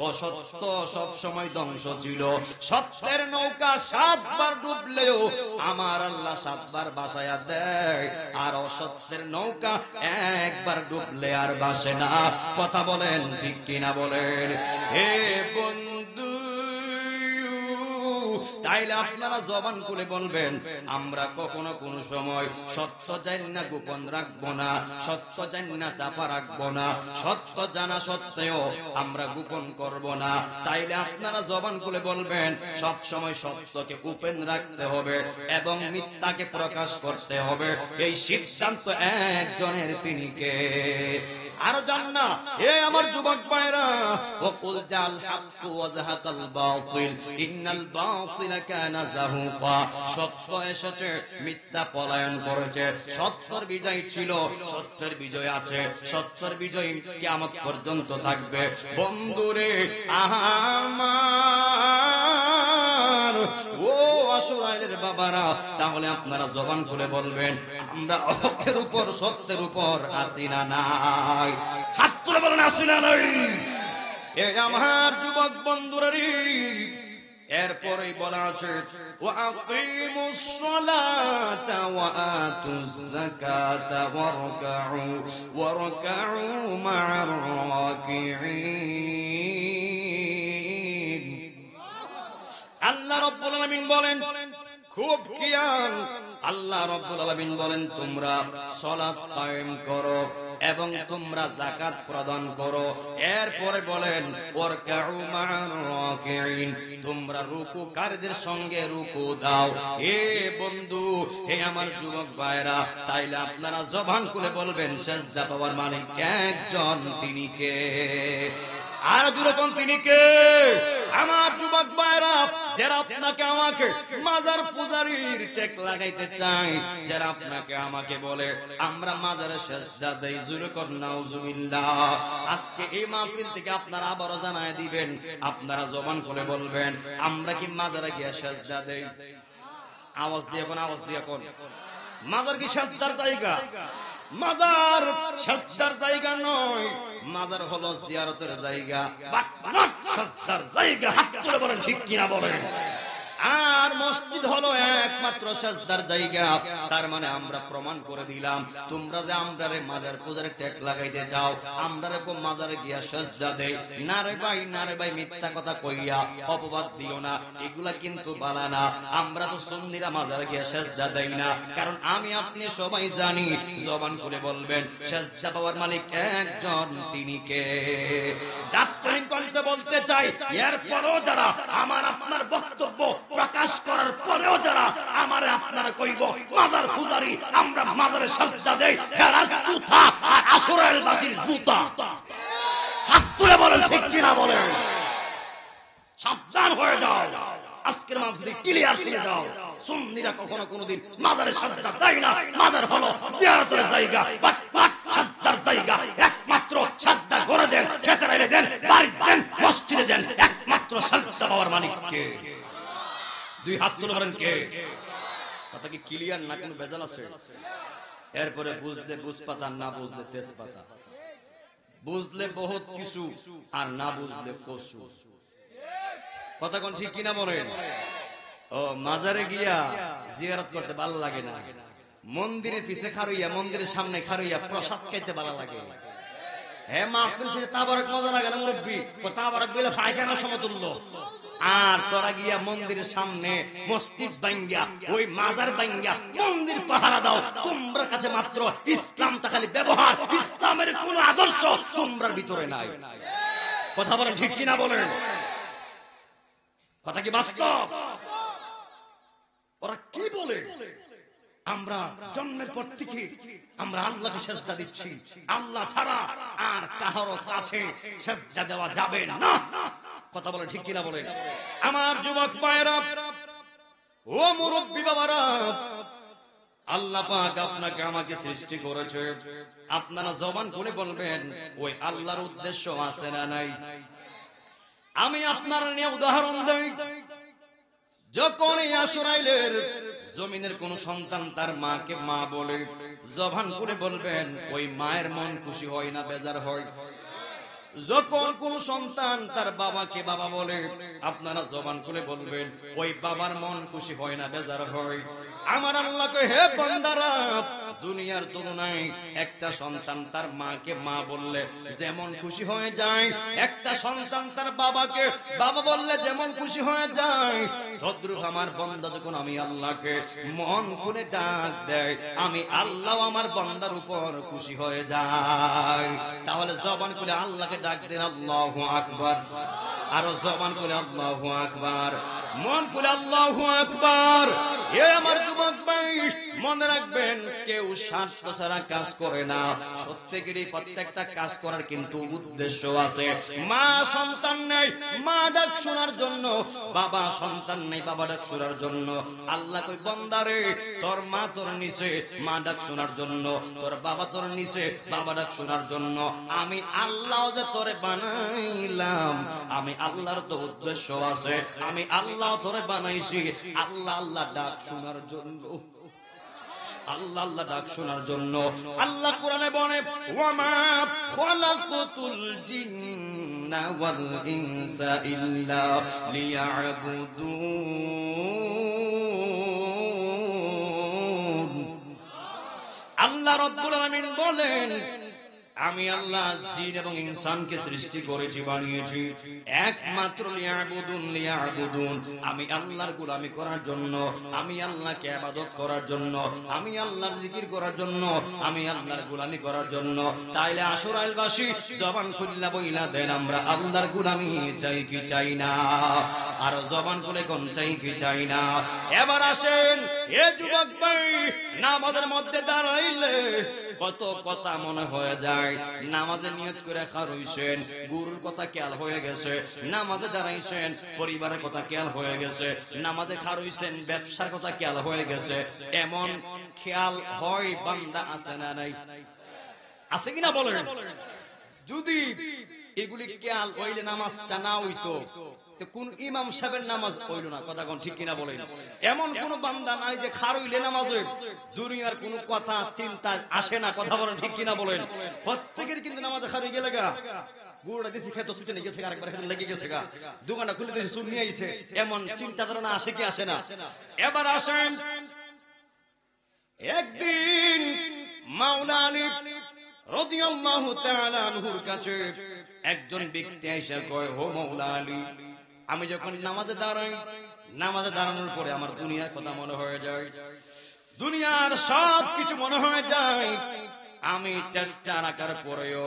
অসত্য সব সময় ধ্বংস ছিল। সত্যের নৌকা 7 বার ডুবলেও আমার আল্লাহ 7 বার ভাসায়া দেয়, আর অসত্যের নৌকা একবার ডুবলে আর ভাসে না। কথা বলেন ঠিক কিনা বলেন? হে বন্ধু, তাইলে আপনারা জবান খুলে বলবেন আমরা কখনো কোনো সময় সত্য জানি না গোপন রাখবো না, সত্য জানি না চাপা রাখবো না, সত্য জানা সত্ত্বেও আমরা গোপন করব না। তাইলে আপনারা জবান খুলে বলবেন সব সময় সত্যকে ওপেন রাখতে হবে এবং মিথ্যাকে প্রকাশ করতে হবে। এই সিদ্ধান্ত একজনের, তিনি কে? আর জান না এ আমার যুবক ভাইরা, ওয়াকুল জাল হাক্কু ওয়া যাহাকাল বাতিল ইন্নাল বাতিলা কানা যাহুকা। সত্য এসেছে, মিথ্যা পলায়ন করেছে। সত্যের বিজয় ছিল, সত্যের বিজয় আছে, সত্যের বিজয় কিয়ামত পর্যন্ত থাকবে। বন্ধুরে আমার, ও আশুরাইলের বাবারা, তাহলে আপনারা জবান খুলে বলবেন আমরা হকের উপর সত্যের উপর আছি না নাই? হাত তুলে বলেন আছি না নাই? এ আমার যুবক বন্ধুরা রে, এরপরেই বলা আছে ওয়া আকিমুস সালাতা ওয়া আতুজ যাকাতা ওয়ারকাউ মা'আর রাকিঈন। আল্লাহ রাব্বুল আলামিন বলেন, খুব খেয়াল, আল্লাহ রাব্বুল আলামিন বলেন তোমরা সালাত কায়েম করো এবং তোমরা যাকাত প্রদান করো। এরপরে বলেন ওয়ারকাউ মা'আর রাকিঈন, তোমরা রুকুকারীদের সঙ্গে রুকু দাও। হে বন্ধু, হে আমার যুবক ভাইরা, তাইলে আপনারা জবান খুলে বলবেন সিজদা পাওয়ার মালিক একজন, তিনি কে? আর দুরকম তিনি কে? আমার যুবক ভাইরা, যারা আপনাকে আমাকে মাজার পূজারীর টেক লাগাইতে চায়, যারা আপনাকে আমাকে বলে আমরা মাজারে সিজদা দেই, জোরে কর নাউজুবিল্লাহ। আজকে এই মাহফিল থেকে আপনারা আবারো জানায় দিবেন, আপনারা জবান করে বলবেন আমরা কি মাজারে গিয়ে সিজদা দেই? আওয়াজ দিয়ে কোন, আওয়াজ দিয়ে কোন। মাজার কি সিজদার জায়গা? মাজার সিজদার জায়গা নয়, মাজার হলো জিয়ারতের জায়গা, বাট নট সিজদার জায়গা। হাত তুলে বলেন ঠিক কিনা বলেন? আর মসজিদ হলো একমাত্র সিজদার জায়গা। তার মানে আমরা প্রমাণ করে দিলাম তোমরা যে আমরারে মাজার পূজার টেক লাগাইতে চাও, আমরারে কো মাজারে গিয়া সিজদা দেই, না রে ভাই, না রে ভাই, মিথ্যা কথা কইয়া অপবাদ দিও না, এগুলা কিন্তু বালা না। আমরা তো সুন্নিরা মাজারে গিয়া সিজদা দেই না, কারণ আমি আপনি সবাই জানি। জবান করে বলবেন সিজদা পাওয়ার মালিক একজন, তিনি কে? আত্মহীন কণ্ঠে বলতে চাই, এরপরও যারা আমার আপনার বক্তব্য প্রকাশ করার পরেও যারা আমার আপনারা কইব মাজার পূজারি, আমরা মাজারে সাজদা দেই, এরা জুতা আর আসরের বাসির জুতা। হাত তুলে বলেন ঠিক কিনা বলেন। সাবধান হয়ে যাও, আজকের মাহফিলে ক্লিয়ার শুনে যাও। সুন্নিরা কখনো কোনোদিন মাজারে সাজদা দেয় না। মাজার হলো জিয়ারতের জায়গা, সাজদার জায়গা। একমাত্র সাজদা করে দেন, খেতে রাইলে দেন, বাড়ি দেন, মসজিদে দেন, একমাত্র সাজদা পাওয়ার মালিক কে? দুই হাত তুলে বলেন কে? কথা কি ক্লিয়ার না কোনো ভেজাল আছে? এরপরে বুঝলে বুঝপাতা, না বুঝলে তেজপাতা, বুঝলে বহুত কিছু আর না বুঝলে কসু। কথা কোন ঠিক কিনা বলেন? ও মাজারে গিয়া জিয়ারত করতে ভালো লাগে না, মন্দিরের পিছে খারইয়া, মন্দিরের সামনে খারইয়া প্রসাদ খাইতে ভালো লাগে। হ্যাঁ, মাহফিল শেষে তাবারক মজা লাগে না মুরব্বি? তাবারক বলে পায়খানা সমতুল্য। আর তোরা গিয়া মন্দিরের সামনে মসজিদ ভাঙ্গিয়া, ওই মাজার ভাঙ্গিয়া মন্দির পাহারা দাও। তোমরা কাছে মাত্র ইসলামটা খালি ব্যবহার, ইসলামের কোন আদর্শ তোমরার ভিতরে নাই। কথা বলেন ঠিক কিনা বলেন? কথা কি বাস্তব? ওরা কি বলে? আমরা জন্মের পর থেকে আমরা আল্লাহকে সেজদা দিচ্ছি, আল্লাহ ছাড়া আর কারো কাছে সেজদা দেওয়া যাবে না। কথা বলে ঠিক কিনা বলেন? আমার যুবক ভাইরা, ও মুরব্বি বাবারা, আল্লাহ পাক আপনাকে আমাকে সৃষ্টি করেছে। আপনারা জবান খুলে বলবেন ওই আল্লাহর উদ্দেশ্য আছে না নাই? আমি আপনার নিয়ে উদাহরণ দেই। যখন এই আসরাইলের জমিনের কোন সন্তান তার মাকে মা বলে, জবান খুলে বলবেন ওই মায়ের মন খুশি হয় না বেজার হয়? যখন কোন সন্তান তার বাবাকে বাবা বলে, আপনারা জবান খুলে বলবেন ওই বাবার মন খুশি হয় না বেজার হয়? আমার আল্লাহকে, হে বান্দারা, দুনিয়ার তুলনায় একটা সন্তান তার মাকে মা বললে যেমন খুশি হয়ে যায়, একটা সন্তান তার বাবাকে বাবা বললে যেমন খুশি হয়ে যায়, তদ্রূপ আমার বান্দা যখন আমি আল্লাহকে মন খুলে ডাক দেয়, আমি আল্লাহ আমার বান্দার উপর খুশি হয়ে যায়। তাহলে জবান খুলে আল্লাহকে ডাক দেন আল্লাহু আকবার। আরো জবান খুলে আল্লাহু আকবার, মন খুলে আল্লাহু আকবার। এ আমার যুবক ভাই, মনে রাখবেন কেউ স্বার্থ ছাড়া কাজ করে না। প্রত্যেকেরই প্রত্যেকটা কাজ করার কিন্তু উদ্দেশ্য আছে। মা সন্তান নেই মা ডাক শোনার জন্য, বাবা সন্তান নেই বাবা ডাক শোনার জন্য। আল্লাহ কই বান্দারে, তোর মা তোর নিচে মা ডাক শোনার জন্য, তোর বাবা তোর নিচে বাবা ডাক শোনার জন্য। আমি আল্লাহ যে তোরে বানাইলাম, আমি আল্লাহর তো উদ্দেশ্য আছে। আমি আল্লাহ তোরে বানাইছি আল্লাহ আল্লাহ ডাক শোনার জন্য, আল্লাহ আল্লাহ ডাক শোনার জন্য। আল্লাহ কোরআনে বলে, ওয়ামা খালাকাতুল জিন্না ওয়াল ইনসা ইল্লা লিয়াবুদুন। আল্লাহ রাব্বুল আলামিন বলেন, আমি আল্লাহ জিন এবং ইনসানকে সৃষ্টি করেছি, বানিয়েছি একমাত্র লিয়াবুদুন, লিয়াবুদুন, আমি আল্লাহর গোলামি করার জন্য, আমি আল্লাহকে ইবাদত করার জন্য, আমি আল্লাহর জিকির করার জন্য, আমি আল্লাহর গোলামি করার জন্য। তাইলে আসরাইলবাসী জবান খুললা বইলা দেন, আমরা আল্লাহর গোলামি চাই কি চাই না? আর জবান খুলে কোন চাই কি চাই না? এবার আসেন এ যুবক ভাই, নামাজের মধ্যে দাঁড়াইলে কত কথা মনে হয়ে যায়। নামাজে নিয়ত করে খারইছেন, গুরুর কথা খেয়াল হয়ে গেছে, নামাজে দাঁড়াইছেন পরিবারের কথা খেয়াল হয়ে গেছে, নামাজে খারইছেন ব্যবসার কথা খেয়াল হয়ে গেছে। এমন খেয়াল হয় বান্দা আছে না নাই? আছে কিনা বলেন? যদি এগুলি খেয়াল হইলে নামাজটা না হইতো, কোন ইমাম সাহেবের নামাজ হইল না। কথা কোন ঠিক কিনা বলেন? এমন কোন বান্দা নাই যে খারইলে নামাজে দুনিয়ার কোন কথা চিন্তা আসে না। কথা বলেন ঠিক কিনা বলেন? প্রত্যেকের কিন্তু নামাজে খারই গেলে গা, গুড়া দিছি খেতে ছুটে নিয়ে গেছে, আরেকবার খেতে লেগে গেছে গা, দোকানটা খুলে দিয়েছে চুর নিয়ে আইছে, এমন চিন্তা ধারণা আসে কি আসে না? এবার আসেন, একদিন মাওলা আলী রাদিয়াল্লাহু তাআলা আনহুর কাছে একজন ব্যক্তি এসে কয়, ও মাওলা আলী, আমি যখন নামাজে দাঁড়াই, নামাজে দাঁড়ানোর পরে আমার দুনিয়ার কথা মনে হয়ে যায়, দুনিয়ার সব কিছু মনে হয়ে যায়। আমি চেষ্টা রাখার পরেও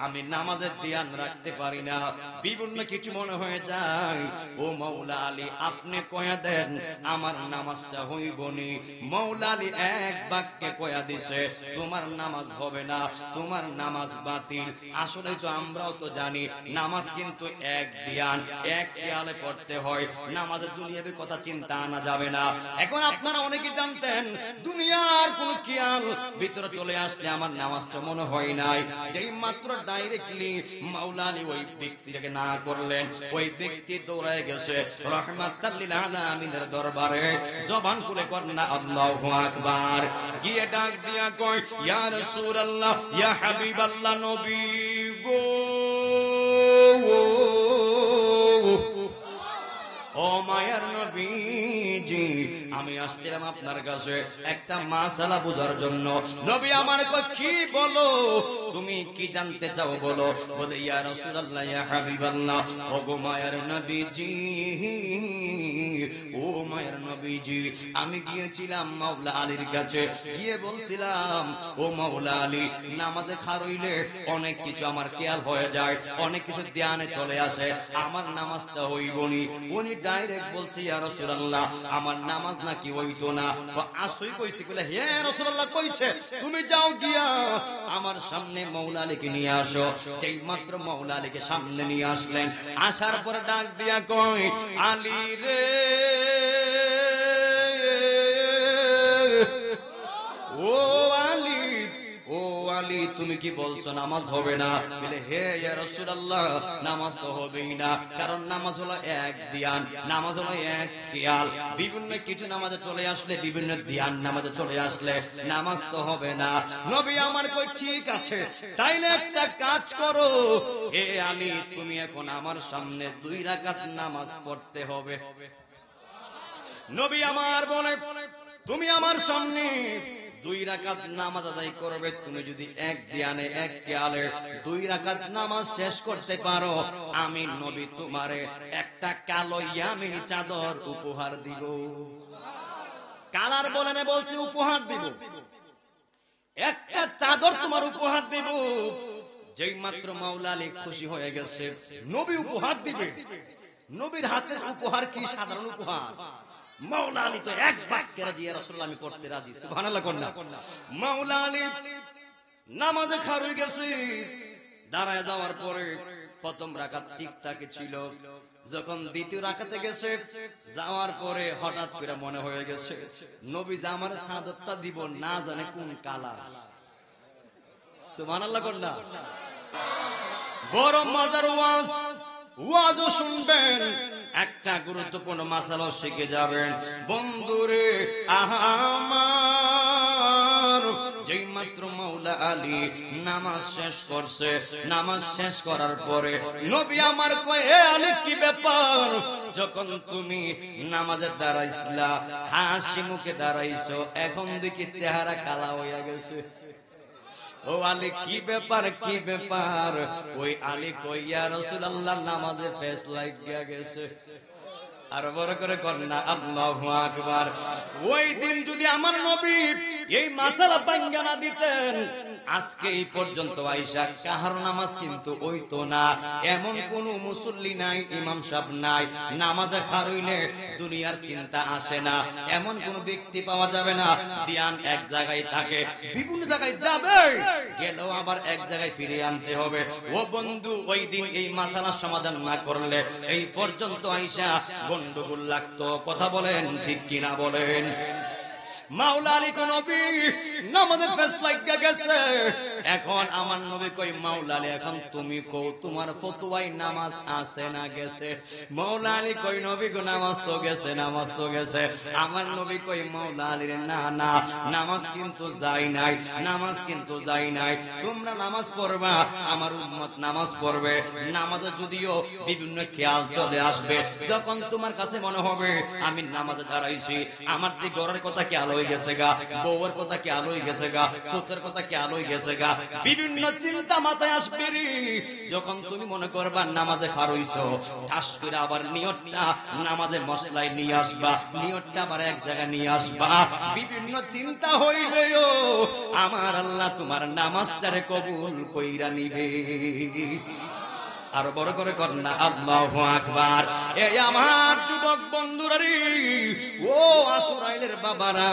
আমি নামাজের ধ্যান রাখতে পারি না, বিভিন্ন কিছু মনে হয়ে যায়। ও মাওলা আলী, আপনি কয়া দেন আমার নামাজটা হইবনি। মাওলা আলী এক বাক্যে কয়া দিছে, তোমার নামাজ হবে না, তোমার নামাজ বাতিল। আসলে তো আমরাও তো জানি নামাজ কিন্তু এক ধ্যান, এক খেয়ালে পড়তে হয়। নামাজের দুনিয়াবি কথা চিন্তা আনা যাবে না। এখন আপনারা অনেকে জানতেন দুনিয়ার কোন খেয়াল ভিতরে চলে আসলে আমার নামাজটা মনে হয় নাই। যেই মাত্র ডাইরেক্টলি মাওলা আলী ওই ব্যক্তিটাকে না করলেন, ওই ব্যক্তি দৌড়ায় গেছে রাহমাতাল লিল আলামিনের দরবারে। জবান খুলে করেন না আল্লাহু আকবার। গিয়ে ডাক দিয়া কয়, ইয়া রাসূলুল্লাহ, ইয়া হাবিবাল্লাহ, নবী গো, ও মায়ার নবীজি, আমি আসছিলাম আপনার কাছে একটা মাসালা বুঝার জন্য। নবী আমার কয়, কি বলো, তুমি কি জানতে চাও বলো। বলে, ইয়া রাসূলুল্লাহ, ইয়া হাবিবাল্লাহ, ও গো মায়ার নবীজি, ও মায়ার নবীজি, আমি গিয়েছিলাম মাওলা আলীর কাছে, গিয়ে বলছিলাম, ও মাওলা আলী, নামাজে খারইলে অনেক কিছু আমার খেয়াল হয়ে যায়, অনেক কিছু ধ্যানে চলে আসে, আমার নামাজটা হইবনি। উনি ডাইরেক্ট বলছে, ইয়া রাসূলুল্লাহ, আমার নামাজ নাকি হইতো না। আসই কইছে, বলে হে রাসূলুল্লাহ কইছে, তুমি যাও গিয়া আমার সামনে মাওলা আলীকে নিয়ে আসো। যেই মাত্র মাওলা আলীকে সামনে নিয়ে আসলেন, আসার পরে ডাক দিয়া কই, আলী রে, ও আলী, ও আলী, তুমি কি বলছো নামাজ হবে না? বলে, হে ইয়া রাসূলুল্লাহ, নামাজ তো হবেই না, কারণ নামাজ হলো এক ধ্যান, নামাজ হলো এক খেয়াল। বিভিন্ন কিছু নামাজে চলে আসলে, বিভিন্ন ধ্যান নামাজে চলে আসলে নামাজ তো হবে না। নবী আমার কই, ঠিক আছে, তাইলে একটা কাজ করো, হে আলী, তুমি এখন আমার সামনে 2 রাকাত নামাজ পড়তে হবে। নবী আমার বলে, তুমি আমার সামনে 2 রাকাত নামাজ আদায় করবে। তুমি যদি এক ধ্যানে, এক খেয়ালে 2 রাকাত নামাজ শেষ করতে পারো, আমি নবী তোমারে একটা কালো ইয়ামিনী চাদর উপহার দিব। কালার বলে না, বলছি উপহার দিব, একটা চাদর তোমার উপহার দিব। যেই মাত্র মাওলা আলী খুশি হয়ে গেছে, নবী উপহার দিবে। নবীর হাতের উপহার কি সাধারণ উপহার? মাওলা আলী তো এক বাক্যে রাজি, ইয়া রাসূলুল্লাহ, আমি করতে রাজি। সুবহানাল্লাহ কন্যা। মাওলা আলী নামাজে খাড়ুই গেছে, দাঁড়ায় যাওয়ার পরে প্রথম রাকাত ঠিকঠাক ছিল। যখন দ্বিতীয় রাকাতে গেছে, যাওয়ার পরে হঠাৎ করে মনে হয়ে গেছে নবী যে আমার সাদতটা দিব, না জানে কোন কালার। সুবহানাল্লাহ কন্যা। বড় মজার ওয়াজ, ওয়াজও শুনবেন, একটা গুরুত্বপূর্ণ মাসালা শিখে যাবেন। বন্ধুরে আমার, যেই মাত্র মাওলা আলী নামাজ শেষ করছে, নামাজ শেষ করার পরে নবী আমার কয়, হে আলী, কি ব্যাপার? যখন তুমি নামাজে দাঁড়াইছিলা হাসি মুখে দাঁড়াইছো, এখন দেখি চেহারা কালা হইয়া গেছে। ও আলী, কি ব্যাপার, কি ব্যাপার? ওই আলী কই, ইয়া রাসূলুল্লাহ, নামাজে ফেস লাগিয়া গেছে। আর বড় করে কন্যা আল্লাহু আকবার। ওই দিন যদি আমার নবী এই মাসালা ভাঙ্গা না দিতেন, আজকে এই পর্যন্ত আয়েশা কাহার নামাজ কিন্তু হইতো না। এমন কোন মুসল্লি নাই, ইমাম সাহেব নাই, নামাজে খাড়ইলে দুনিয়ার চিন্তা আসে না, এমন কোন ব্যক্তি পাওয়া যাবে না। ধ্যান এক জায়গায় থাকে, বিভিন্ন জায়গায় যাবে, গেলেও আবার এক জায়গায় ফিরে আনতে হবে। ও বন্ধু, ওই দিন এই মাসালার সমাধান না করলে এই পর্যন্ত আয়েশা গন্ডগোল লাগতো। কথা বলেন ঠিক কিনা বলেন? মাওলা আলী কোন নবী নামাজে ফেস লাগিয়া গেছে। এখন আমার নবী কই, মাওলা আলী, এখন তুমি কও, তোমার ফতোয়ায় নামাজ আছে না গেছে? মাওলা আলী কই, নবী গো, নামাজ তো গেছে, নামাজ তো গেছে। আমার নবী কই, মাওলা আলী রে, না না, নামাজ কিন্তু যাই নাই, নামাজ কিন্তু যাই নাই। তোমরা নামাজ পড়বা, আমার উম্মত নামাজ পড়বে। নামাজে যদিও বিভিন্ন খেয়াল চলে আসবে, যখন তোমার কাছে মনে হবে আমি নামাজে দাঁড়াইছি, আমার দিকে ঘরের কথা খেয়াল হয়ে গেছে গা, বউয়ের কথা খেয়াল হয়ে গেছে গা, পুতের কথা খেয়াল হয়ে গেছে গা, বিভিন্ন চিন্তা মাথায় আসবে রে। যখন তুমি মনে করবা নামাজে খারইছো, ঠাস করে আবার নিয়তটা নামাজে মশলায় নিয়ে আসবা, নিয়তটা আবার এক জায়গায় নিয়ে আসবা। বিভিন্ন চিন্তা হইলেও আমার আল্লাহ তোমার নামাজটারে কবুল কইরা নিবে। আর বড় করে কর না আল্লাহু আকবার। এই আমার যুবক বন্ধুরা রে, ও আশুরাইলের বাবারা,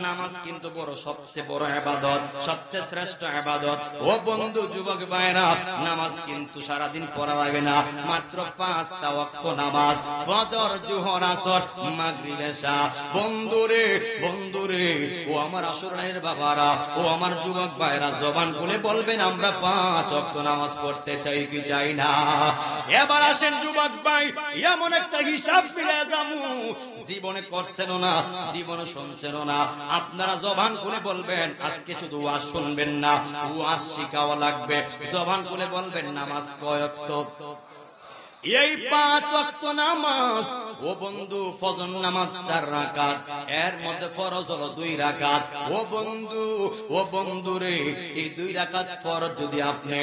নামাজ কিন্তু বড় সবচেয়ে বড় ইবাদত, সবচেয়ে শ্রেষ্ঠ ইবাদত। ও বন্ধু যুবক ভাইরা, নামাজ কিন্তু সারা দিন পড়া লাগে না, মাত্র 5টা ওয়াক্ত নামাজ, ফজর, জোহর, আসর, মাগরিব, এশা। বন্ধুরে বন্ধুরে, ও আমার আশুরাইলের বাবারা, ও আমার যুবক ভাইরা, জবান খুলে বলবেন আমরা 5 ওয়াক্ত নামাজ পড়তে চাই কি চাই না? এবার আসেন যুবক ভাই, এমন একটা হিসাব মিলে যাবো, জীবনে করছেন না, জীবনে শুনছেন না, আপনারা জবান খুলে বলবেন। আজকে শুধু ওয়াজ শুনবেন না, ওয়াজ শিখাও লাগবে। জবান খুলে বলবেন নামাজ কয় ওয়াক্ত? এই 5 ওয়াক্ত নামাজ। ও বন্ধু, ফজর নামাজ 4 রাকাত, এর মধ্যে ফরজ হলো 2 রাকাত। ও বন্ধু, ও বন্ধু রে, এই 2 রাকাত ফরজ যদি আপনি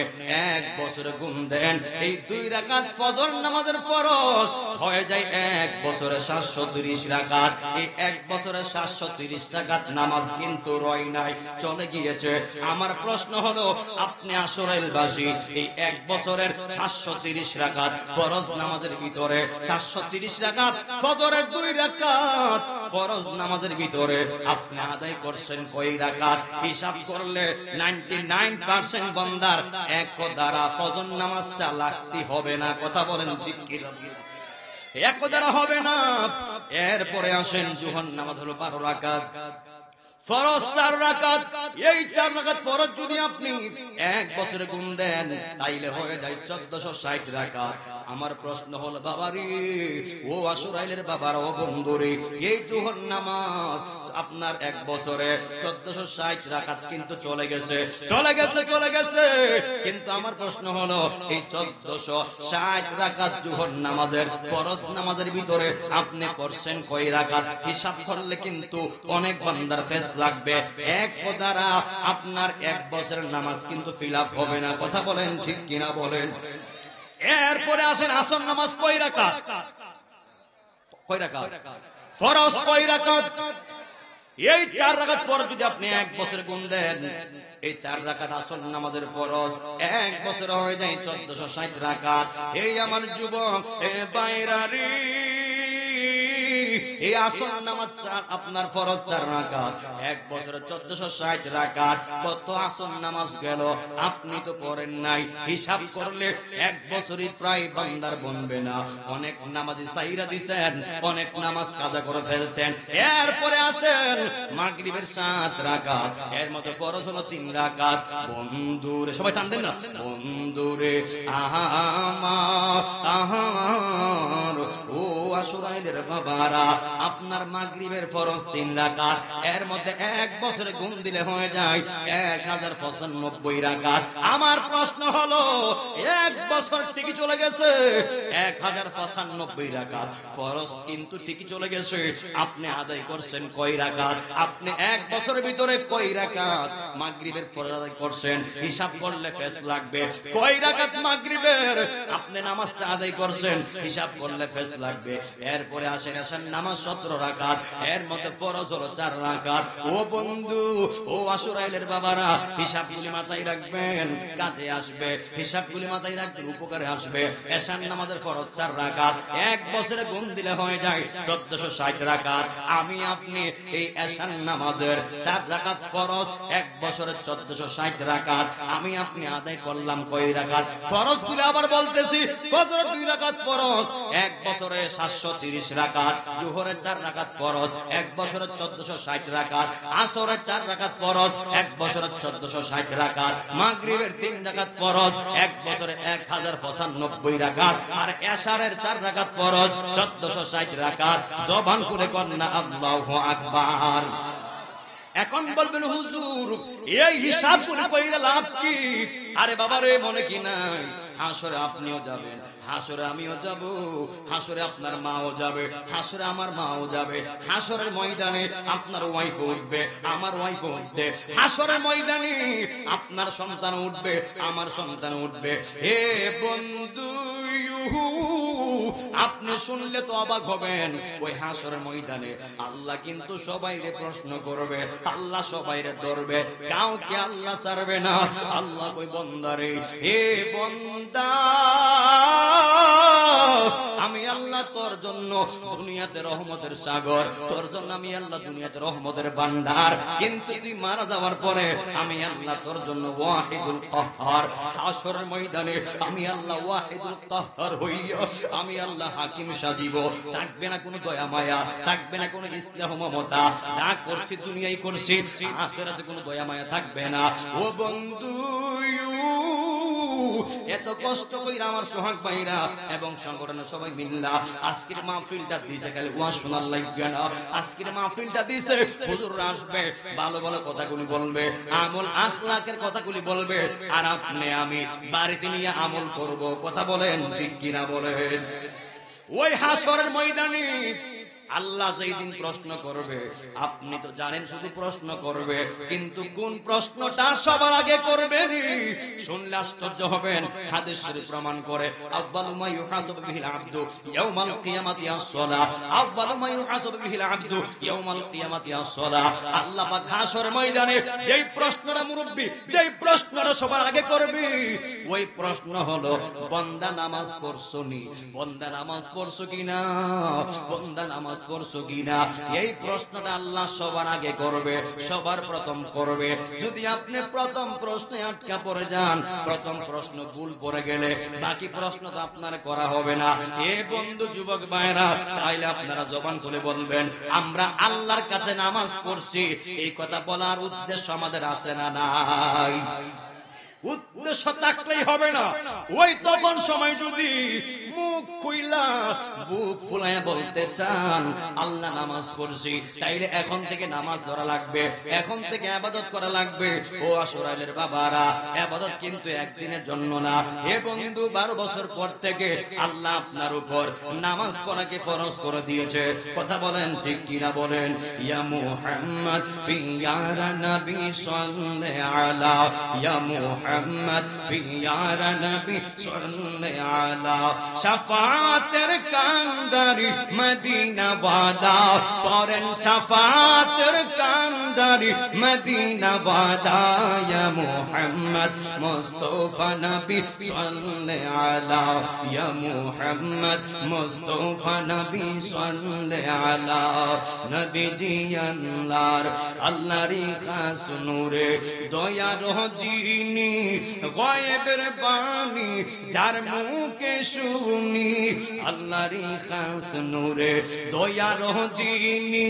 1 বছরে গুণ দেন, এই 2 রাকাত ফজর নামাজের ফরজ হয়ে যায় 1 বছরে 730 রাকাত। এই 1 বছরে 730 রাকাত নামাজ কিন্তু রয় নাই, চলে গিয়েছে। আমার প্রশ্ন হলো, আপনি আশুরাইলবাসী, এই 1 বছরের 730 রাকাত ফরজ নামাজের ভিতরে 730 রাকাত, ফজরের 2 রাকাত ফরজ নামাজের ভিতরে আপনি আদায় করছেন কয় রাকাত? হিসাব করলে 99% বান্দার এক দ্বারা ফজর নামাজটা লাগতে হবে না। কথা বলেন ঠিক কি? এক দ্বারা হবে না। এরপরে আসেন জোহর নামাজ হলো 12 রাকাত, ফরজ 4 রাকাত। এই 4 রাকাত ফরজ যদি আপনি 1 বছরে গুণ দেন, তাইলে হয়ে যায় 1460 রাকাত। আমার প্রশ্ন হলো বাবারে, ও আশুরাইলের বাবারা, ও বন্ধুরে, এই জোহর নামাজ আপনার 1 বছরে 1460 রাকাত কিন্তু চলে গেছে, চলে গেছে, চলে গেছে। কিন্তু আমার প্রশ্ন হলো, এই 1460 রাকাত জোহর নামাজের ফরজ নামাজের ভিতরে আপনি পড়ছেন কয় রাকাত? হিসাব করলে কিন্তু অনেক বান্দার ফেস লাগবে। এক দ্বারা আপনার 1 বছরের নামাজ কিন্তু ফিল আপ হবে না। কথা বলেন ঠিক কিনা বলেন? এরপরে আসেন আসর নামাজ কয় রাকাত? কয় রাকাত ফরজ? কয় রাকাত? এই 4 রাকাত ফরজ যদি আপনি 1 বছরে গুণ দেন, এই 4 রাকাত আসর নামাজের ফরজ 1 বছর হয়ে যায় 1460 রাকাত। এই আমার যুবক বাইরারি, এই আসর নামাজ আপনার ফরজ 4 রাকাত, 1 বছরে 1460 রাকাত। কত আসর নামাজ গেল আপনি তো পড়েন নাই। হিসাব করলে 1 বছরই প্রায় বান্দার বনবে না। অনেক নামাজি সাইরা দিছেন, অনেক নামাজ কাজা করে ফেলছেন। এরপরে আসেন মাগরিবের 7 রাকাত, এর মধ্যে ফরজ হলো 3 রাকাত। বন্ধুরে, সবাই টান দেন না, বন্ধুরে আমার, ও আশুরাইলের বাবারা, আপনার মাগরিবের ফরজ 3 রাকাত, এর মধ্যে 1 বছরে গুণ দিলে হয়ে যায় 1095 রাকাত। আমার প্রশ্ন হলো, 1 বছর ঠিকই চলে গেছে, 1095 রাকাত ফরজ কিন্তু ঠিকই চলে গেছে। আপনি আদায় করছেন কয় রাকাত? আপনি 1 বছরের ভিতরে কয় রাকাত মাগরিবের ফরজ আদায় করছেন? হিসাব করলে ফেস লাগবে। কয় রাকাত মাগরিবের আপনি নামাজটা আদায় করছেন? হিসাব করলে ফেস লাগবে। এরপরে আসেন আসার নামাজ 17 রাকাত, এর মধ্যে ফরজ হলো 4 রাকাত। ও বন্ধু, ও আশুরাইলের বাবারা, হিসাবগুলি মাথায় রাখবেন, কাজে আসবে। হিসাবগুলি মাথায় রাখবেন, উপকারে আসবে। এশার নামাজের ফরজ 4 রাকাত, 1 বছরে গুণ দিলে হয়ে যায় 1460 রাকাত। আমি আপনি এই এশার নামাজের 4 রাকাত ফরজ, 1 বছরে 1460 রাকাত আমি আপনি আদায় করলাম কয় রাকাত? ফরজগুলো আবার বলতেছি, ফজরের 2 রাকাত ফরজ, 1 বছরে 730 রাকাত। জোহরের 4 রাকাত ফরজ, 1 বছরে 1460 রাকাত। আসরের 4 রাকাত ফরজ, 1 বছরে 1460 রাকাত। মাগরিবের 3 রাকাত ফরজ, 1 বছরে 1095 রাকাত। আর এশারের 4 রাকাত ফরজ, 1460 রাকাত। জবান করে কন্যা আল্লাহু আকবার। এখন বলবেন হুজুর এই হিসাব করে কইরা লাভ কি? আরে বাবা রে, মনে কি নাই হাসরে আপনিও যাবেন, হাসরে আমিও যাব, হাসরে আপনার মাও যাবে, হাসরে আমার মাও যাবে, হাসরের ময়দানে আপনার ওয়াইফ উঠবে, আমার ওয়াইফ উঠবে, হাসরের ময়দানে আপনার সন্তান উঠবে, আমার সন্তান উঠবে। হে বন্ধু, আপনি শুনলে তো অবাক হবেন, ওই হাসরের ময়দানে আল্লাহ কিন্তু সবাইরে প্রশ্ন করবে, আল্লাহ সবাইরে ধরবে, কাউকে আল্লাহ ছাড়বে না। আল্লাহ কই বন্দারে, হে বন্দা, আমি আল্লাহ তোর জন্য দুনিয়াতে রহমতের সাগর, তোর জন্য আমি আল্লাহ দুনিয়াতে রহমতের ভান্ডার, কিন্তু তুই মারা যাওয়ার পরে আমি আল্লাহ তোর জন্য ওয়াহিদুল কাহ্হার। হাসরের ময়দানে আমি আল্লাহ ওয়াহিদুল কাহ্হার হইয়া আমি আল্লাহ হাকিম সাজিব, থাকবে না কোনো দয়া মায়া, থাকবে না কোনো স্নেহ মমতা, যা করছি দুনিয়ায় করছি, আখিরাতে কোনো দয়া মায়া থাকবে না। ও বন্ধু, এত কষ্ট কইরা আমার সোহাগ ভাইরা এবং সংগঠনের সবাই মিল্লা আজকের মাহফিলটা দিয়েছে, খালি ওয়াজ শোনার লাগবে না, আজকের মাহফিলটা দিয়েছে হুজুররা আসবে, ভালো ভালো কথাগুলি বলবে, আমল আখলাকের কথাগুলি বলবে, আর আপনি আমি বাড়িতে নিয়ে আমল করব। কথা বলেন ঠিক কিনা বলেন? ওই হাসরের ময়দানে আল্লাহ যেই দিন প্রশ্ন করবে, আপনি তো জানেন শুধু প্রশ্ন করবে, কিন্তু কোন প্রশ্নটা সবার আগে করবে শুনলে আশ্চর্য হবেন। হাদিস শরীফ প্রমাণ করে, আউয়ালু মা ইউহাসাবু বিহিল আবদু ইয়াউমাল কিয়ামাতি আস-সালাহ, আউয়ালু মা ইউহাসাবু বিহিল আবদু ইয়াউমাল কিয়ামাতি আস-সালাহ। আল্লাহ পাক হাসরের ময়দানে যেই প্রশ্নটা মুরব্বি, যেই প্রশ্নটা সবার আগে করবে, ওই প্রশ্ন হলো বান্দা নামাজ পড়ছো নি, বান্দা নামাজ পড়ছো কিনা, বান্দা নামাজ পড়ছো কিনা। এই প্রশ্নটা আল্লাহ সবার আগে করবে, সবার প্রথম করবে। যদি আপনি প্রথম প্রশ্নে আটকা পড়ে যান, প্রথম প্রশ্ন ভুল পড়ে গেলে বাকি প্রশ্ন তো আপনার করা হবে না। এ বন্ধু যুবক ভাইরা, তাইলে আপনারা জবান খুলে বলবেন, আমরা আল্লাহর কাছে নামাজ পড়ছি, এই কথা বলার উদ্দেশ্য আমাদের আছে না নাই? উদ্দেশ্য থাকলেই হবে না। ওই তখন সময় যদি মুখ খুইলা বুক ফুলায় বলতে চান আল্লাহ নামাজ পড়ছি, তাইলে এখন থেকে নামাজ ধরা লাগবে, এখন থেকে ইবাদত করা লাগবে। ও আসরাইলের বাবারা, ইবাদত কিন্তু একদিনের জন্য না। হে বন্ধু, 12 বছর পর থেকে আল্লাহ আপনার উপর নামাজ পড়াকে ফরজ করে দিয়েছে। কথা বলেন ঠিক কিনা বলেন? ইয়া মুহাম্মদ ইয়া নবী সাল্লাল্লাহু আলা, ইয়া মুহাম্মদ ইয়া নবী সাল্লাল্লাহু আলা, শাফাতের কান্ডারি মদিনা ওয়ালা, পড়েন শাফাতের কান্ডারি মদিনা ওয়ালা, ইয়া মুহাম্মদ মুস্তাফা নবী সাল্লাল্লাহু আলা, ইয়া মুহাম্মদ মুস্তাফা নবী সাল্লাল্লাহু আলা। নবীজি আল্লাহর খাস নূরে, দয়ার যিনি, গায়েবের বাণী যার মুখে শুনি, আল্লাহর খাস নূরে, দয়ার যিনি,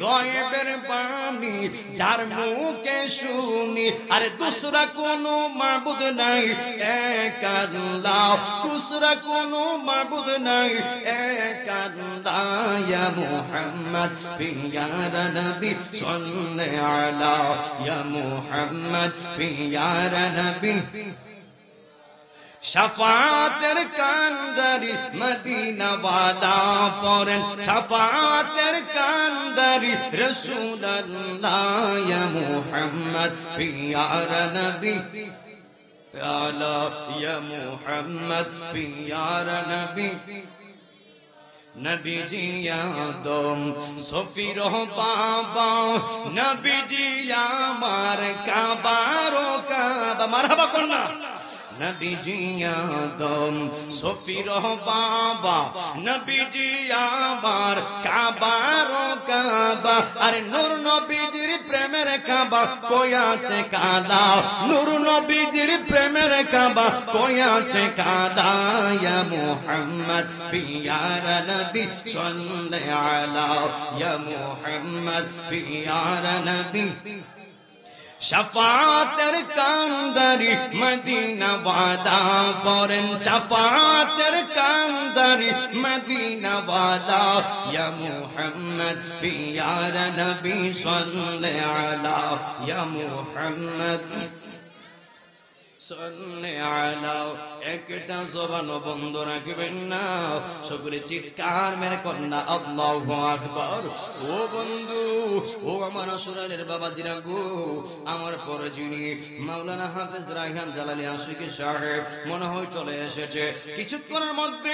গায়েবের বাণী যার মুখে শুনি। আরে দুসরা কোনো মাবুদ নাই, এক আল্লাহ, দুসরা কোনো মাবুদ নাই, এক আল্লাহ। ইয়া মুহাম্মদ ইয়া নবী সাল্লাল্লাহু আলা, ইয়া মুহাম্মদ ইয়া নবী, শাফাতের কান্ডারি মদিনা ওয়ালা, পড়েন শাফাতের কান্ডারি রাসূলুল্লাহ, ইয়া মুহাম্মদ ইয়া নবী আলা, ইয়া মুহাম্মদ ইয়া নবী। নবীজি আদম সফির বাবা, নবীজি আমার কাবারো কাবা, মারহাবা করনা। নবীজি আদম সফির বাবা, নবীজি আমার কাবারো কাবা। আরে নূর নবীজির প্রেমের কাবা কই আছে কালা, নূর নবীজির প্রেমের কাবা কই আছে কালা। ইয়া মুহাম্মদ ইয়া নবী সাল্লাল্লাহু আলা, ইয়া মুহাম্মদ ইয়া নবী, শাফাতের কান্ডারি মদিনা ওয়ালা পড়েন শাফাতের কান্ডারি মদিনা ওয়ালা ইয়া মুহাম্মদ পিয়ার নবী সাল্লাল্লাহু আলা ইয়া মুহাম্মদ একটা জবান বন্ধ রাখবেন না, সকলে চিৎকার মেরে কন্যা আল্লাহু আকবার। ও বন্ধু, ও আমার আসরালের বাবাজিরা গো, আমার পরে যিনি মাওলানা হাফেজ রায়হান জালালী আশিকি সাহেব মনে হয় চলে এসেছে, কিছুক্ষণের মধ্যে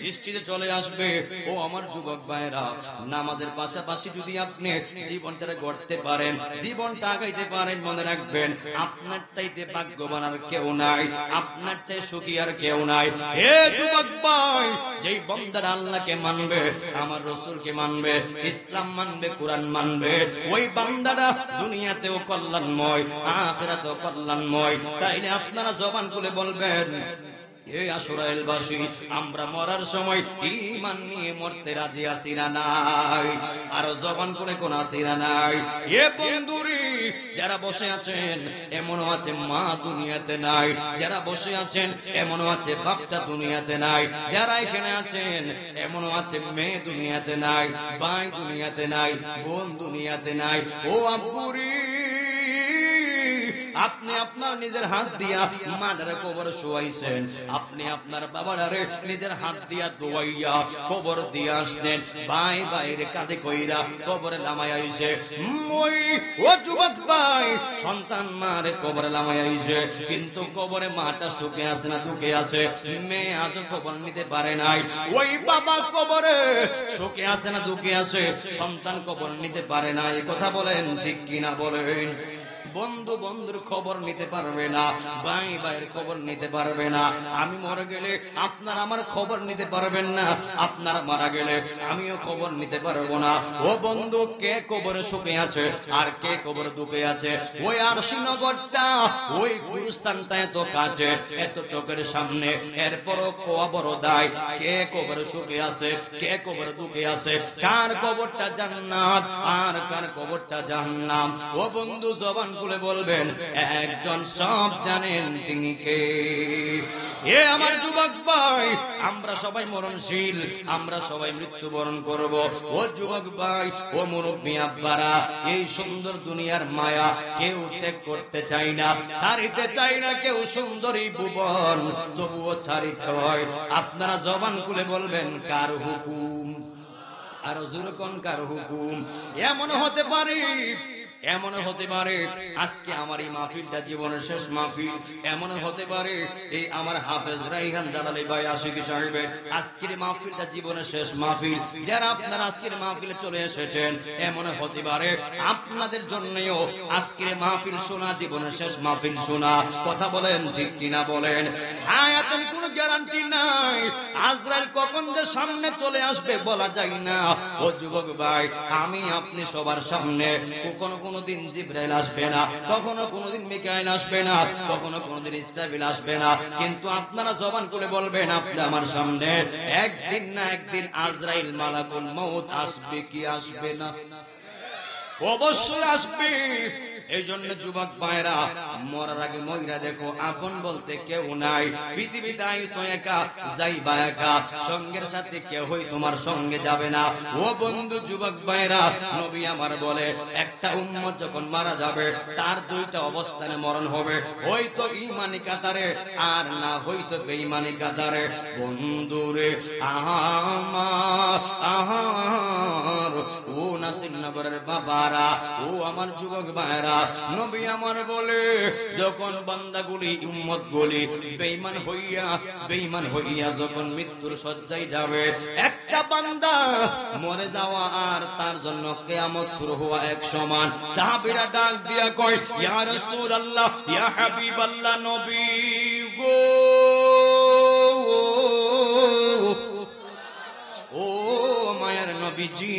বৃষ্টিতে চলে আসবে। ও আমার যুবক ভাইরা, নামাজের পাশাপাশি যদি আপনি জীবনটাকে গড়তে পারেন, জীবনটা আগাইতে পারেন, মনে রাখবেন আপনার চাইতে ভাগ্যবান আর কেউ নাই, আপনার চেয়ে সুখী আর কেউ নাই। হে যুবক ভাই, যেই বান্দারা আল্লাহকে মানবে, আমার রাসূলকে মানবে, ইসলাম মানবে, কোরআন মানবে, ওই বান্দারা দুনিয়াতেও কল্যাণময়, আখিরাতেও কল্যাণময়। তাইলে আপনারা জবান খুলে বলবেন, এই আসরাইলবাসী, আমরা মরার সময় ঈমান নিয়ে মরতে রাজি আছি না নাই? আর জবান করে কোন আছি না নাই? এ বন্ধুরি, যারা বসে আছেন এমনও আছে মা দুনিয়াতে নাই, যারা বসে আছেন এমনও আছে বাপটা দুনিয়াতে নাই, যারা এখানে আছেন এমনও আছে মেয়ে দুনিয়াতে নাই, ভাই দুনিয়াতে নাই, বোন দুনিয়াতে নাই। ও আব্বুরি, আপনি আপনার নিজের হাত দিয়া মাটারে কবর শোয়াইছেন, আপনি আপনার বাবারে নিজের হাত দিয়া দোয়াইয়া কবর দিয়ে আসলেন, ভাই বাইরে কাঁধে কইরা কবরে নামাই আইছে। ওই ও যুবক ভাই, সন্তান মারে কবরে নামাই আইছে, কিন্তু কবরে মাটা সুখে আছে না দুঃখে আছে? মেয়ে আজও কবর নিতে পারে নাই। ওই বাবা কবরে সুখে আছে না দুঃখে আছে? সন্তান কবর নিতে পারে না। এই কথা বলেন ঠিক কিনা বলেন? বন্ধু বন্ধুর খবর নিতে পারবে না, ভাই ভাইয়ের খবর নিতে পারবে না। আমি মরে গেলে আপনার আমার খবর নিতে পারবেন না, আপনারা মারা গেলে আমিও খবর নিতে পারবো না। ও বন্ধু, কে কবরে সুখে আছে আর কে কবরে দুঃখে আছে? ওই আরশিনগরটা, ওই গুরুস্থানটা এত কাছে, এত চোখের সামনে, এরপরও কবর দায়। কে কবরে সুখে আছে, কে কবরে দুঃখে আছে? কার কবরটা জান্নাত আর কার কবরটা জাহান্নাম? ও বন্ধু, জবান খুলে বলবেন, একজন সব জানেন, তিনি কে? এ আমার যুবক ভাই, আমরা সবাই মরণশীল, আমরা সবাই মৃত্যুবরণ করব। ও যুবক ভাই, ও মুরব্বী আব্বারা, এই সুন্দর দুনিয়ার মায়া কেউ ত্যাগ করতে চাই না, ছাড়িতে চাই না কেউ সুন্দরী ভুবন, তবুও ছাড়িতে হয়। আপনারা জবান খুলে বলবেন, কার হুকুম? আর জোরে কোন কার হুকুম? এমন হতে পারে, এমন হতে পারে আজকে আমার এই মাহফিলটা জীবনের শেষ মাহফিল, এমন হতে পারে এই আমার হাফেজ রায়হান জালালী ভাই আশিকি সাহেবের আজকের মাহফিলটা জীবনের শেষ মাহফিল। যারা আপনারা আজকের মাহফিলে চলে এসেছেন, এমন হতে পারে আপনাদের জন্যও আজকের মাহফিল শোনা জীবনের শেষ মাহফিল শোনা। কথা বলেন ঠিক কিনা বলেন? হায়াতের কোনো গ্যারান্টি নাই, আজরাইল কখন যে সামনে চলে আসবে বলা যায় না। ও যুবক ভাই, আমি আপনি সবার সামনে কখনো কোনদিন জিবরাইল আসবে না, কখনো কোনদিন মিকাইল আসবে না, কখনো কোনদিন ইসরাফিল আসবে না, কিন্তু আপনারা জবান করে বলবেন, আপনি আমার সামনে একদিন না একদিন আজরাইল মালাকুল মউত আসবে কি আসবে না? অবশ্যই আসবে। এই জন্য যুবক ভাইরা, মরার আগে মইরা দেখো, আপন বলতে কেউ নাই। পৃথিবীতে আইছো একা, যাইবা একা, সঙ্গের সাথে কেউই তোমার সঙ্গে যাবে না। ও বন্ধু যুবক ভাইরা, নবী আমার বলে, একটা উম্মত যখন মারা যাবে তার দুইটা অবস্থানে মরণ হবে, হয়তো ঈমানি কাতারে আর না হয়তো বেঈমানি কাতারে। বন্ধুরে আমার, ও নাসিরনগরের বাবারা, ও আমার যুবক ভাইরা, নবী আমার বলে, যখন বান্দাগুলি উম্মতগুলি বেঈমান হইয়া যখন মৃত্যুর শয্যায় যাবে, একটা বান্দা মরে যাওয়া আর তার জন্য কিয়ামত শুরু হওয়া এক সমান। সাহাবীরা ডাক দিয়া কয়, ইয়া রাসূলুল্লাহ, ইয়া হাবিবাল্লাহ, নবী গো, ও মায়ের নবীজি,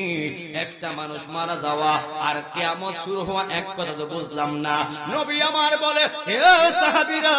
একটা মানুষ মারা যাওয়া আর কিয়ামত শুরু হওয়া এক কথা তো বুঝলাম না। নবী আমার বলে, হে সাহাবীরা,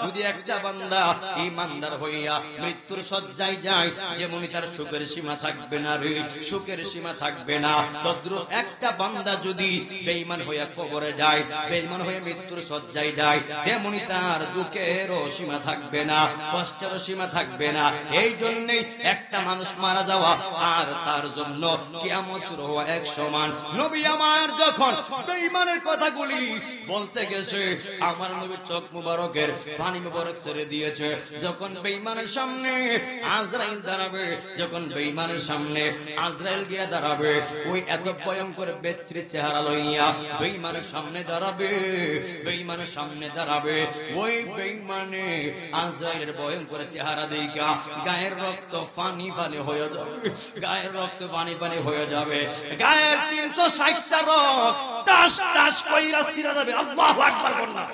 যদি একটা বান্দা ঈমানদার হইয়া মৃত্যুর শয্যায় যায়, যেমনি তার সুখের সীমা থাকবে না রে, সুখের সীমা থাকবে না, তদ্রূপ একটা বান্দা যদি বেঈমান হইয়া কবরে যায়, বেঈমান হয়ে মৃত্যুর শয্যায় যায়, তেমনি তার দুঃখেরও সীমা থাকবে না, কষ্টেরও সীমা থাকবে না। এই জন্যই একটা মানুষ মারা যাওয়া আর তার জন্য কিয়ামত শুরু হওয়া এক সমান। নবী আমার যখন বেঈমানের কথাগুলি বলতে গেছে, আমার নবীর চোখ মুবারকের পানি মুবারক ছেড়ে দিয়েছে। যখন বেঈমানের সামনে আজরাইল দাঁড়াবে, যখন বেঈমানের সামনে আজরাইল গিয়ে দাঁড়াবে, ওই এত ভয়ঙ্কর বেচ্ছিরি চেহারা লইয়া বেঈমানের সামনে দাঁড়াবে, বেঈমানের সামনে দাঁড়াবে, ওই বেঈমানে আজরাইলের ভয়ঙ্কর চেহারা দেখা গায়ের রক্ত পানি পানি হয়ে যাবে, গায়ের রক্ত পানি পানি হয়ে যাবে, গায়ের 360টা রক্ত টাস টাস কইরা ছিঁড়ে যাবে। আল্লাহু আকবার বলনা,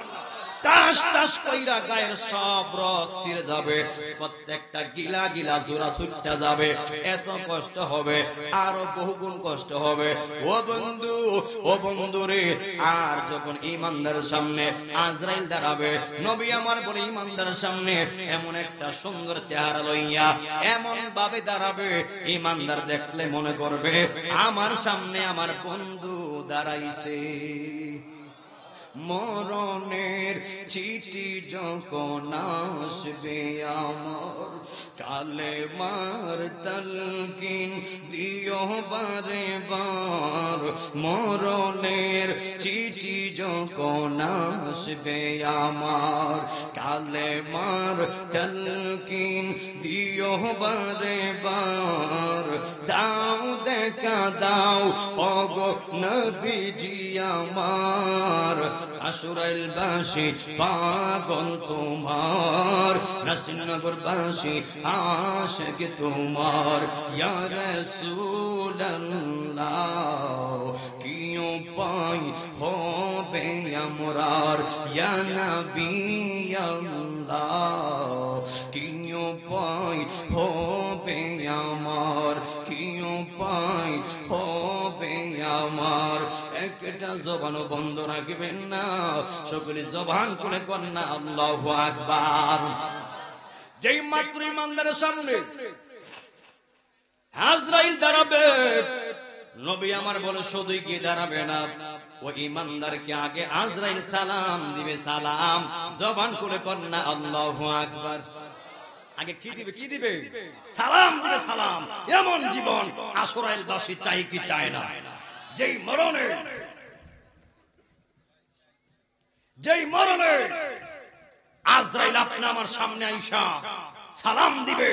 টাস টাস কইরা গায়ের সব রক্ত ছিঁড়ে যাবে, প্রত্যেকটা গিলা গিলা জোড়া ছুটতে যাবে। এত কষ্ট হবে, আরো বহুগুণ কষ্ট হবে। ও বন্ধু, ও বন্ধু রে, আর যখন ঈমানদারের সামনে আজরাইল দাঁড়াবে, নবী আমার বলে ঈমানদারের সামনে এমন একটা সুন্দর চেহারা লইয়া এমন ভাবে দাঁড়াবে, ঈমানদার দেখলে মনে করবে আমার সামনে আমার বন্ধু দাঁড়াইছে। মরণের চিঠি যখন আসবে আমার, কালেমার তালকিন দিও বারে বার। মরণের চিঠি যখন আসবে আমার, কালেমার তালকিন দিও বারে বার। দাও দেখা দাও ওগো নবীজি আমার, আশুরাইল বাসী পাগল তোমার, নাসিরনগর বাসী আশিক তোমার। ইয়া রাসূলুল্লাহ কি উপায় হবে আমরার, ইয়া নবী আল্লাহ কি উপায় হবে আমার, কি উপায় হবে আমার। একটা জবান বন্ধ রাখবেন না, সকলে জবান খুলে করেন না আল্লাহু আকবার। যেই মাত্র ঈমানদারের সামনে আজরাইল দাঁড়াবে, নবী আমার বলে শুধুই কি দাঁড়াবে না, ও ঈমানদারকে আগে আজরাইল সালাম দিবে, সালাম। জবান খুলে করেন না আল্লাহু আকবার। আগে কি দিবে, কি দিবে? সালাম দিবে, সালাম। এমন জীবন আশুরাইল বাসী চাই কি চায় না? যেই মরণে আজরাইল আপনি আমার সামনে আইসা সালাম দিবে,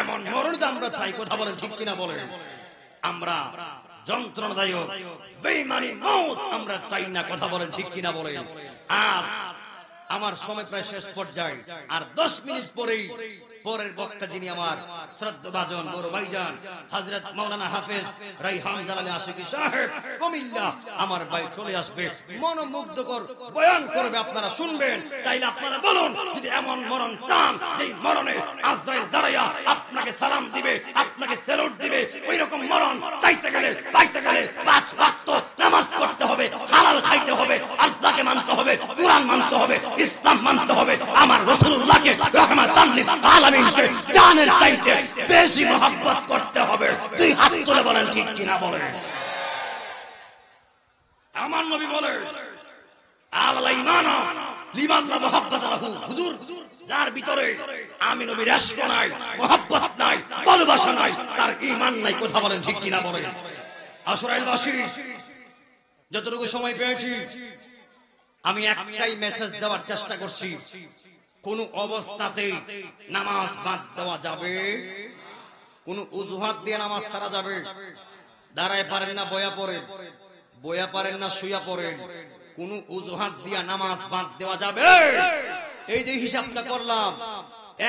এমন মরণ আমরা চাই। কথা বলেন ঠিক কিনা বলেন? আমরা যন্ত্রণাদায়ক বেঈমানি মওত আমরা চাই না। কথা বলেন ঠিক কিনা বলেন? আর আমার সময় প্রায় শেষ পর্যায়ে, আর 10 মিনিট পরেই পরের বক্তা যিনি আমার শ্রদ্ধাভাজন বড় ভাইজান হযরত মাওলানা হাফেজ রাইহান জালালী আশিকি সাহেব কুমিল্লা, আমার ভাই চলে আসবে, মনোমুগ্ধকর বয়ান করবে, আপনারা শুনবেন। তাইলে আপনারা বলুন, যদি এমন মরণ চান যেই মরণে আজরাইল দাঁড়াইয়া আপনাকে সালাম দিবে, আপনাকে স্যালুট দিবে, ওই রকম মরণ চাইতে গেলে পাইতে গেলে 5 ওয়াক্ত নামাজ পড়তে হবে, হালাল খাইতে হবে, আল্লাহকে মানতে হবে, কুরআন মানতে হবে, ইসলাম মানতে হবে, আমার রাসূলুল্লাহকে রাহমাতান লিল আলামিনকে জানের চাইতে বেশি মহব্বত করতে হবে। তুই হাত তুলে বলেন ঠিক কিনা বলেন? আমার নবী বলে আলা ঈমানা লিমান লা মুহাব্বাত লাহু। হুজুর, যার ভিতরে আমি নবীর ইশক নাই, মহব্বত নাই, ভালোবাসা নাই, তার ঈমান নাই। কথা বলেন ঠিক কিনা বলেন? আশুরাইল বাসী যতটুকু সময় পেয়েছি আমি একটাই মেসেজ দেওয়ার চেষ্টা করছি, কোন অবস্থাতেই নামাজ বাদ দেওয়া যাবে, কোন অজুহাত দিয়ে নামাজ ছাড়া যাবে। দাঁড়ায় পারেন না বয়া পড়েন, বয়া পারেন না শুয়া পড়েন, কোন অজুহাত দিয়া নামাজ বাদ দেওয়া যাবে। এই যে হিসাবটা করলাম,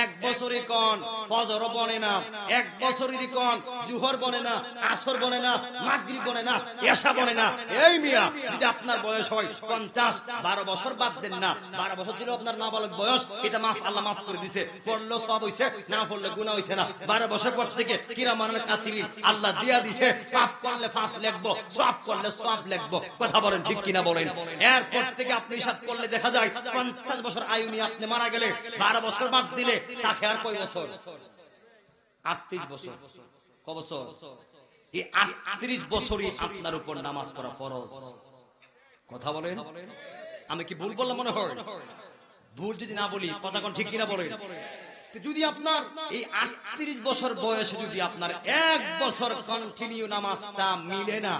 এক বছরই কোন ফজর বনে না, এক বছরেরই কোন জুহর বনে না, আসর বনে না, মাগরিব বনে না, এশা বনে না। এই মিয়া যদি আপনার বয়স হয় 50, 12 বছর বাদ দেন না, 12 বছর ছিল আপনার নাবালক বয়স, এটা মাফ, আল্লাহ মাফ করে দিয়েছে। পড়লো সওয়াব হইছে, না পড়লে গুনাহ হইছে না। 12 বছর পর থেকে কিরামানুল কাতিবিন আল্লাহ দিয়া দিয়েছে, পাপ করলে পাপ লিখবো, সওয়াব করলে সওয়াব লিখবো। কথা বলেন ঠিক কিনা বলেন? এরপর থেকে আপনি হিসাব করলে দেখা যায় 50 বছর আয়ু নিয়ে আপনি মারা গেলে 12 বছর বাদ দিলে তাকে আর কয় বছর? 38 বছর। কয় বছর? এই 38 বছরই আপনার উপর নামাজ পড়া ফরজ। কথা বলেন? আমি কি ভুল বললাম মনে হয়? ভুল যদি না বলি কথা কোন ঠিক কিনা বলেন? যদি আপনার এই 38 বছর বয়সে যদি আপনার এক বছর কন্টিনিউ নামাজটা মিলে না,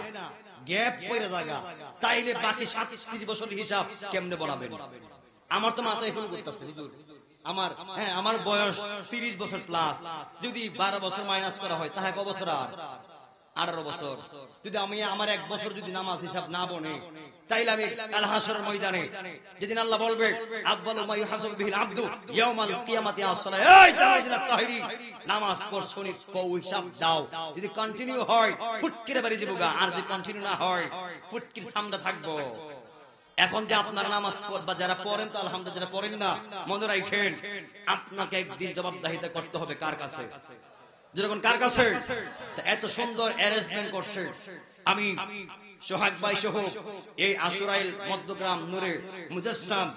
গ্যাপ পড়ে জায়গা, তাইলে বাকি 37 বছর হিসাব কেমনে বানাবেন? আমার তো মাথায় ভুল করতেছে হুজুর। আমার বয়স 30 বছর প্লাস, যদি 12 বছর মাইনাস করা হয় তাহলে কত বছর? আর 18 বছর। যদি আমি আমার এক বছর যদি নামাজ হিসাব না বনে, তাইলে আমি কাল হাসরের ময়দানে যেদিন আল্লাহ বলবে আব্বালু মা ইউহাসাবু বিহিল আবদু ইয়াউমাল কিয়ামাতি আস-সালাহ, এই তাওহিদুল তাহিরি নামাজ পড়ছনি কও হিসাব দাও। যদি কন্টিনিউ হয় ফুটকিরে বাড়ি যাবগা, আর যদি কন্টিনিউ না হয় ফুটকির সামনে থাকবো। এখন যে আপনার নামাজ পড়বা যারা পড়েন তো আলহামদুলিল্লাহ, যারা পড়েন না মনে রাখেন আপনাকে একদিন জবাবদিহিতা করতে হবে। কার কাছে? যেরকম কার কাছে? এত সুন্দর অ্যারেঞ্জমেন্ট করছে। আমি সোহাগ ভাই সহ এই আশুরাইল মধ্যগ্রাম নূরে মুজাসসাম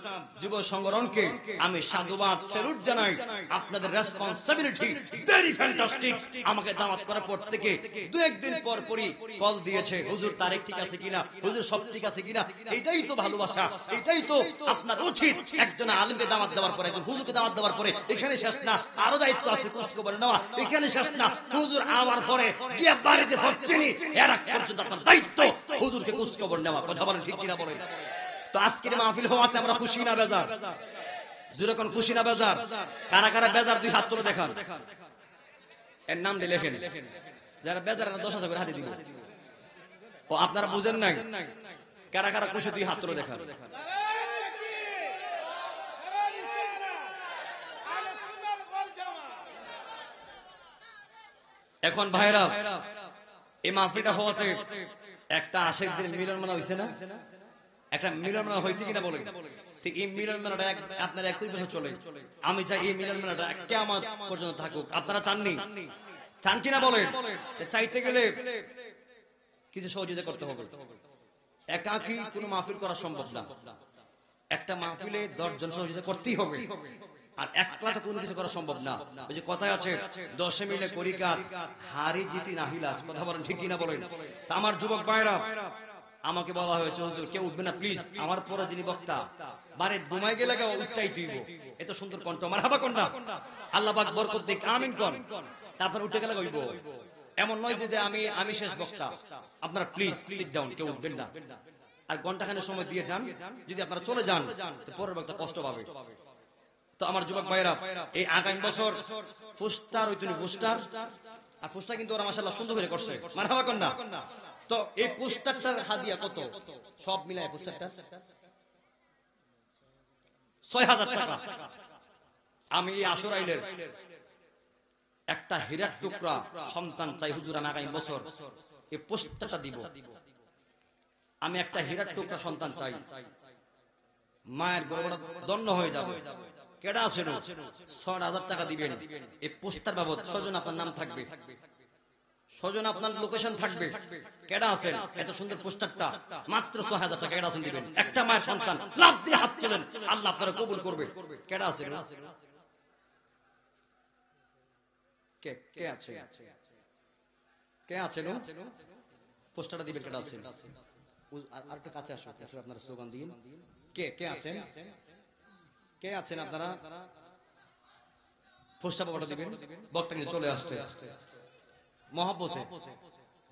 যুব সংগঠনকে আমি সাধুবাদ স্যালুট জানাই। আপনাদের রেসপন্সিবিলিটি ভেরি ফ্যান্টাস্টিক। আমাকে দাওয়াত করার পর থেকে দু একদিন পর পরই কল দিয়েছে, হুজুর তারিখ ঠিক আছে কিনা, হুজুর সব ঠিক আছে কিনা। এটাই তো ভালোবাসা, এটাই তো আপনার উচিত। একজন আলেমকে দাওয়াত দেওয়ার পরে, একজন হুজুরকে দাওয়াত দেওয়ার পরে এখানে শেষ না, আরো দায়িত্ব আছে খোঁজ খবর নেওয়া। এখানে শেষ না, হুজুর আওয়ার পরে গিয়ে বাড়িতে পৌঁছেনি এর আগ পর্যন্ত আপনার দায়িত্ব হুজুরকে খোঁজ খবর নেওয়া। কথা বলেন ঠিক কিনা বলেন? তো আজকের মাহফিল হওয়াতে আমরা খুশি না বেজার? যেরকম খুশি না বেজার? কারা কারা বেজার দুই হাত তুলে দেখান। এর নাম দিয়ে লেখেন। যারা বেজার 10,000 করে হাতে দিব। ও আপনারা বুঝেন নাই? কারা কারা খুশি দুই হাত তুলে দেখান। এখন ভাইরা এই মাহফিলটা হওয়াতে একটা আশিকদের মিলন মেলা হইছে না? একটা মিলন মেলা হয়েছে কিনা বলেন? ঠিক এই মিলন মেলাটা আপনার 21 বছর চলে। আমি চাই এই মিলন মেলাটা কিয়ামত পর্যন্ত থাকুক। আপনারা চাননি? চান কিনা বলেন? চাইতে গেলে কিছু সহযোগিতা করতে হবে। একাকী কোনো মাহফিল করা সম্ভব না। একটা মাহফিলে 10 জন সহযোগিতা করতেই হবে। আর একলা তো কোনো কিছু করা সম্ভব না। ওই যে কথায় আছে 10 মিলে করি কাজ, হারি জিতি নাহিলাস। কথা বলেন ঠিক কিনা বলেন? তা আমার যুবক ভাইরা, আমাকে বলা হয়েছে হুজুর কেউ উঠবে না প্লিজ। আমার পরে যিনি বক্তা বারে ঘুমাই গেলে কেউ উঠটাই তুইব। এত সুন্দর কণ্ঠ, মারহাবা কোন না? আল্লাহ পাক বরকত দিক, আমিন কোন। তারপর উঠে গেলে কইব। এমন নয় যে আমি শেষ বক্তা। আপনারা প্লিজ সিট ডাউন, কেউ উঠবেন না। আর ঘন্টাখানেক সময় দিয়ে যান। যদি আপনারা চলে যান তো পরের বক্তা কষ্ট পাবে। তো আমার যুবক ভাইরা, এই আগামী বছর পোস্টার হইতুনি পোস্টার, আর পোস্টার কিন্তু ওরা মাশাআল্লাহ সুন্দর করে করছে, মারহাবা কোন না? তো এই পোস্টারটার হাদিয়া কত? সব মিলায় পোস্টারটা 6,000 টাকা। আমি এই আশুরাইলের একটা হীরার টুকরা সন্তান চাই হুজুর, আমি আগামী বছর এই পোস্টারটা দিব। আমি একটা হীরার টুকরা সন্তান চাই, মায়ের গর্ভটা দণ্ড হয়ে যাবে। কেডা আছে? 6,000 টাকা দিবেন। এই পোস্টার বাবদ 6 জন আপনার নাম থাকবে, 6 জন আপনার লোকেশন থাকবে। কেডা আছেন? এত সুন্দর পোস্টারটা মাত্র 6,000 টাকা। কেডা আছেন দিবেন? একটা মায়ের সন্তান লাভ দিয়ে হাত তোলেন, আল্লাহ আপনারা কবুল করবে। কেডা আছেন? কে কে আছে? কে আছেন? পোস্টারটা দিবেন। কেডা আছেন? আর একটু কাছে আসুন, আসলে আপনারা স্লোগান দিন। কে কে আছেন? কে আছেন আপনারা? পোস্টার বাবাটা দিবেন। বক্তা কিন্তু চলে আসছে মহব্বতে।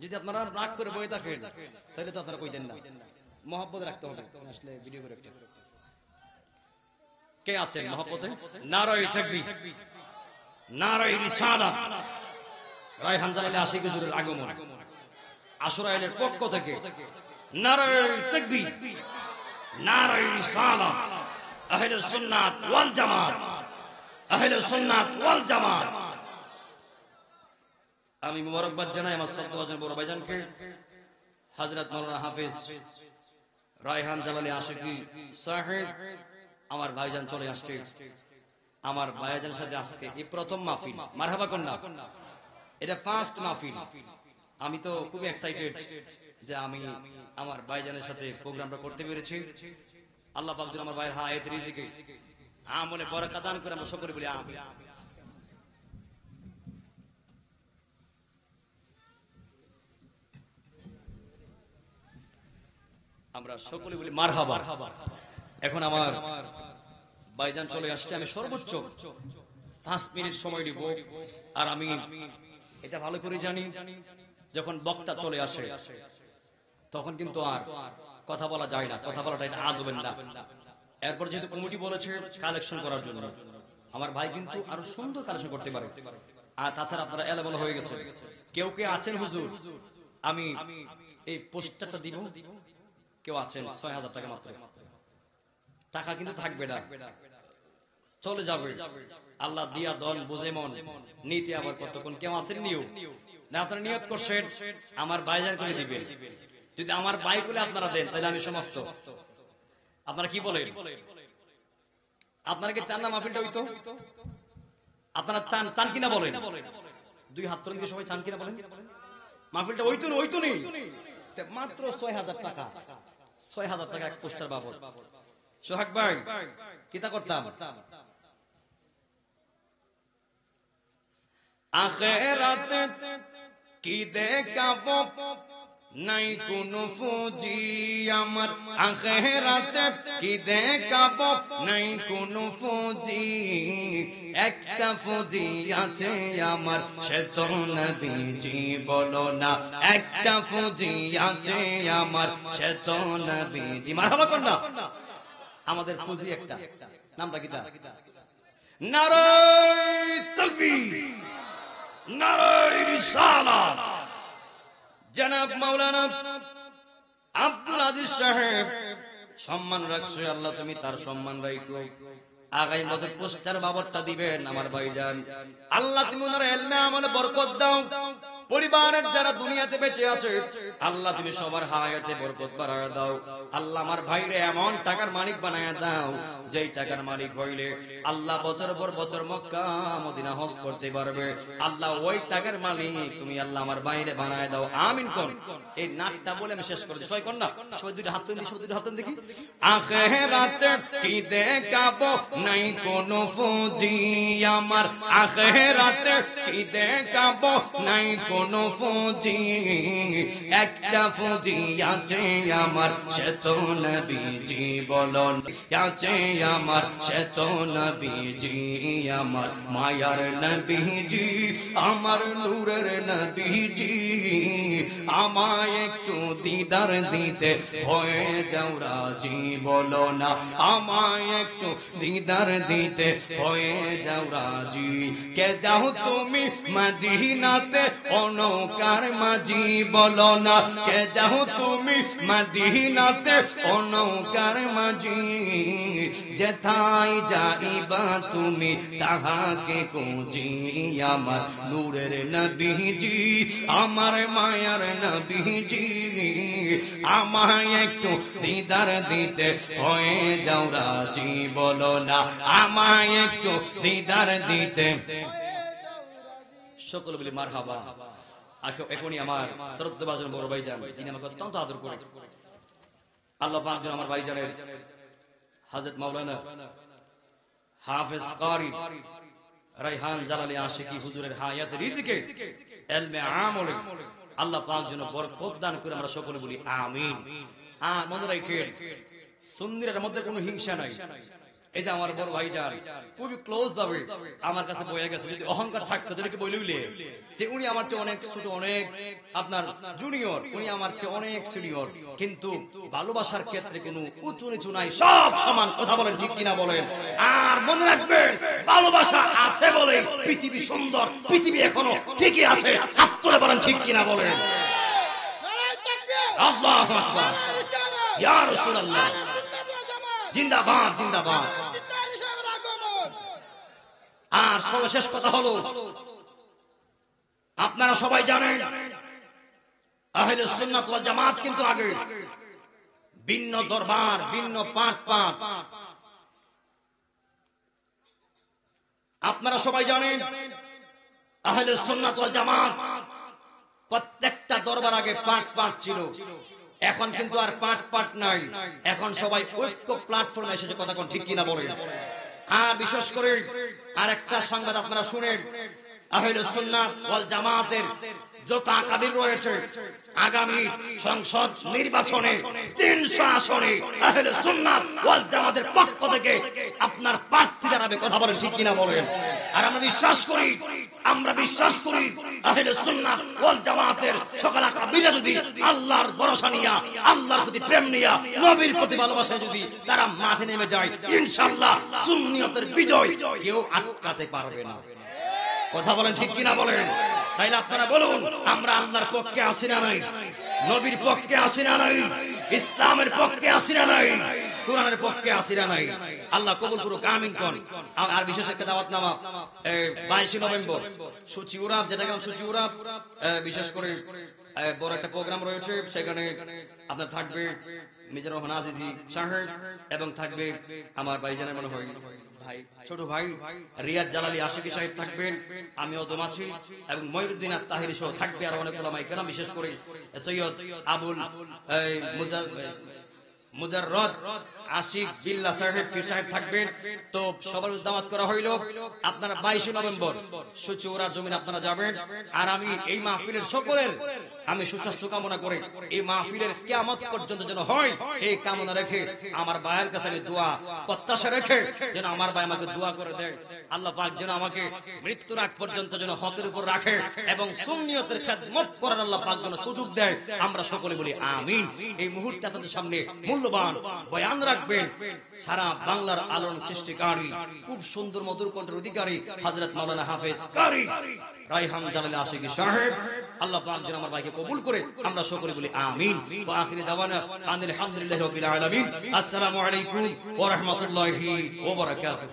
যদি আপনারা রাগ করে বই থাকেন তাহলে তো আপনারা কই দেন না। মহব্বত রাখতে হবে। আসলে ভিডিও করে একটা কে আছেন মহব্বতে? নারায়ে তাকবীর, নারায়ে রিসালাত। রায়হান জালালী আশিক হুজুরের আগমন আশুরাইলের পক্ষ থেকে নারায়ে তাকবীর, নারায়ে রিসালাত, আহলে সুন্নাত ওয়াল জামাত। আহলে সুন্নাত ওয়াল জামাত। আমি মোবারকবাদ জানাই আমার শ্রদ্ধাভাজন বড় ভাইজানকে, হযরত মাওলানা হাফেজ রায়হান জালালী আশিকি সাহেব। আমার ভাইজান চলে আসছে, আমার ভাইজানের সাথে আজকে এই প্রথম মাহফিল। মারহাবা কন্যা, এটা ফার্স্ট মাহফিল। আমি তো খুব এক্সাইটেড যে আমি আমার ভাইজানের সাথে প্রোগ্রামটা করতে পেরেছি। আল্লাহ পাক যেন আমার ভাইয়ের হায়াত রিজিকে আমলে বরকত দান করে আমরা সকলে বলি আমিন। আমরা সকলে বলি মারহাবা। এখন আমার ভাইজান চলে আসছে, আমি সর্বোচ্চ 5 মিনিট সময় নিব। আর আমি এটা ভালো করে জানি, যখন বক্তা চলে আসে তখন কিন্তু আর কথা বলা যায় না, কথা বলাটা এটা আদবেন না। এরপর যেহেতু কমিটি বলেছে কালেকশন করার জন্য, আমার ভাই কিন্তু আরো সুন্দর কালেকশন করতে পারে। আর তাছাড়া আপনারা এলেবেল হয়ে গেছে, কেউ কে আছেন হুজুর আমি এই পোস্টারটা দিব, কেউ আছেন 6000 টাকা মাত্র, টাকা কিন্তু থাকবে না, চলে যাবে। আল্লাহ দিয়া দন বুঝে মন নীতি আবার কতক্ষণ। কেউ আছেন নিও না, আপনারা নিয়ত করছেন আমার ভাইজান করে দিবেন। যদি আমার ভাই বলে আপনারা দেন তাহলে আমি সমস্ত। আপনারা কি বলেন? আপনারা কি চান না মাহফিলটা হইতো? আপনারা চান চান কিনা বলেন? দুই হাত তুলে সবাই চান কিনা বলেন? মাহফিলটা হইতো নেই মাত্র 6000 টাকা, 6000 টাকা এক পোস্টার বাবদ। সোহাগ ভাই কিতা করতাম, আখিরাতে কি দেখাবো নাই কোন ফুজি আমার, আখিরাতে কি দেখাবো নাই কোন ফুজি, একটা ফুজি আছে আমার সে তো নবীজি। বলো না একটা ফুজি আছে আমার সে তো নবীজি। মারহাবা কন্যা, আমাদের ফুজি একটা, নামটা কি? নারায়ে তাকবীর, নারায়ে রিসালাত। জনাব মাওলানা আব্দুল আজিজ সাহেব সম্মান রাখছে, আল্লাহ তুমি তার সম্মান রাখো। আগামী বছর পোস্টার বাবরটা দিবেন আমার ভাইজান। আল্লাহ তুমি ওনার ইলমে আমলে বরকত দাও। পরিবারের যারা দুনিয়াতে বেঁচে আছে আল্লাহ তুমি সবার হায়াতে বরকত বাড়ায় দাও। আল্লাহ আমার ভাইরে এমন টাকার মালিক বানায় দাও যেই টাকার মালিক হইলে আল্লাহ বছর পর বছর মক্কা মদিনা হজ করতে পারবে। আল্লাহ ওই টাকার মালিক তুমি আল্লাহ আমার ভাইরে বানায় দাও, আমিন কোন। এই নাটটা বলে আমি শেষ করে দিই। সবাই কোন না, সবাই দুইটা হাত তুলে দিই, সবাই দুইটা হাত তুলে দেখি। আখিরাতে কি দেখাবো নাই কোন ফুজি আমার, আখিরাতে কি দেখাবো নাই কোন ফুজি, একটা ফুজি আছে আমার সে তো নবীজি। বলো আছে আমার সে তো নবীজি, আমার মায়ার নবীজি, আমার নূরের নবীজি। আমায় একটু দিদার দিতে হয়ে যাও রাজি। বলো না আমায় একটু দিদার দিতে হয়ে যাও রাজি। কে যাও তুমি মদিনাতে অনৌকার মাঝি। বলো না কে যাও তুমি মদিনাতে অনৌকার মাঝি। যেথায় যাইবা তুমি তাহাকে খুঁজি, আমার নূরের নবীজি, আমার মায়ার নবীজি। আমায় একটু দিদার দিতে হয়ে যাও রাজি। বলো না আমায় একটু দিদার দিতে। সকল বলি মারহাবা। এখনই আমার শ্রদ্ধাভাজন বড় ভাইজান, যিনি আমাকে অত্যন্ত আদর করে, আল্লাহ পাক যেন আমার ভাইজানের হযরত মাওলানা হাফেজ কারি রায়হান জালালী আশিকি হুজুরের হায়াত রিজিকে ইলমে আমলে আল্লাহ পাক যেন বরকত দান করে। আমরা সকলে বলি আমিন। মনে রাখেন সুন্নিদের মধ্যে কোনো হিংসা নাই। এই যে আমার বড় ভাইজান খুবই ক্লোজ ভাবে আমার কাছে বয়ে গেছে। যদি অহংকার থাকতো তাহলে কি বইলে যে উনি আমার চেয়ে অনেক ছোট, অনেক আপনার জুনিয়র, উনি আমার চেয়ে অনেক সিনিয়র, কিন্তু ভালোবাসার ক্ষেত্রে কোনো উঁচু নিচু নাই, সব সমান। কথা বলেন ঠিক কিনা বলেন? আর মনে রাখবেন ভালোবাসা আছে বলে পৃথিবী সুন্দর, পৃথিবী এখনো ঠিকই আছে। হাত তুলে বলেন ঠিক কিনা বলেন? আল্লাহু আকবার, ইয়া রাসূলুল্লাহ, জিন্দাবাদ জিন্দাবাদ। আর সর্বশেষ কথা হলো, আপনারা সবাই জানেন আহলে সুন্নাত ওয়াল জামাত কিন্তু আগে ভিন্ন দরবার, ভিন্ন পাঠ। আপনারা সবাই জানেন আহলে সুন্নাত ওয়াল জামাত প্রত্যেকটা দরবার আগে পাঠ ছিল। এখন কিন্তু আর পাঠ নাই, এখন সবাই ঐক্য প্ল্যাটফর্মে এসেছে। কথা কোন ঠিক কিনা বলেন? আর বিশেষ করে আরেকটা সংবাদ আপনারা শুনেন, আহলে সুন্নাত ওয়াল জামাতের যত আকাবির রয়েছে আগামী সংসদ নির্বাচনে 300 আসনে আহলে সুন্নাত ওয়াল জামাতের পক্ষ থেকে আপনার প্রার্থী দাঁড়াবে। কথা বলেন ঠিক কিনা বলেন? আর আমরা বিশ্বাস করি আহলে সুন্নাত ওয়াল জামাতের সকল আকাবিরা যদি আল্লাহর ভরসা নিয়া, আল্লাহর প্রতি প্রেম নিয়া, নবীর প্রতি ভালোবাসা যদি তারা মাঠে নেমে যায়, ইনশাআল্লাহ সুন্নিয়তের বিজয় কেউ আটকাতে পারবে না। কথা বলেন ঠিক কিনা বলেন? তাইলে আপনারা বলুন, আমরা আল্লাহর পক্ষে আসি না নাই? নবীর পক্ষে আসি না নাই? ইসলামের পক্ষে আসি না নাই? কোরআনের পক্ষে আসি না নাই? আল্লাহ কবুল করুক, আমিন কোন। আর বিশেষ একটা দাওয়াতনামা 22 নভেম্বর সূচি উরাব, যেটা গেল সূচি উরাব, বিশেষ করে বড় একটা প্রোগ্রাম রয়েছে। সেখানে আপনার থাকবে মিজানুর রহমান আজিজি সাহেব এবং থাকবে আমার ভাইজানের মনে হয় ছোট ভাই রিয়াদ জালালি আশিকি সাহেব থাকবেন, আমিও দমাছি এবং ময়ূরউদ্দিন আত-তাহিরি সহ থাকবে আর অনেক ওলামায়ে কেরাম, বিশেষ করে সৈয়দ আবুল মুজাররদ আশিক বিল্লাহ সাহেব ফির সাহেব থাকবেন। তো সবার দাওয়াত করা হইল, আপনারা 22 নভেম্বর সুচৌরার জমিনে আপনারা যাবেন। আর আমি এই মাহফিলের সকলের আমি সুস্বাস্থ্য কামনা করে এই মাহফিলের কিয়ামত পর্যন্ত যেন হয় এই কামনা রেখে আমার ভাইয়ের কাছে আমি দোয়া প্রত্যাশা রেখে যেন আমার ভাই আমাকে দোয়া করে দেয়, আল্লাহ পাক যেন আমাকে মৃত্যুর আগ পর্যন্ত যেন হকের উপর রাখে এবং সুন্নিয়তের খেদমত করার আল্লাহ পাক যেন সুযোগ দেয়। আমরা সকলে বলি আমিন। এই মুহূর্তে আপনাদের সামনে মূল্যবান বয়ান রাখবেন সারা বাংলার আলোড়ন সৃষ্টিকারী, খুব সুন্দর মধুর কণ্ঠের অধিকারী হযরত মাওলানা হাফেজ কারি রায়হান জালালি আশিকি সাহেব। আল্লাহ পাক যেন আমার ভাইকে কবুল করে। আমরা সকলে বলি আমিন। ওয়া আখিরি দাওয়ানা আলহামদুলিল্লাহি রাব্বিল আলামিন। আসসালামু আলাইকুম ওয়া রাহমাতুল্লাহি ওয়া বারাকাতুহু।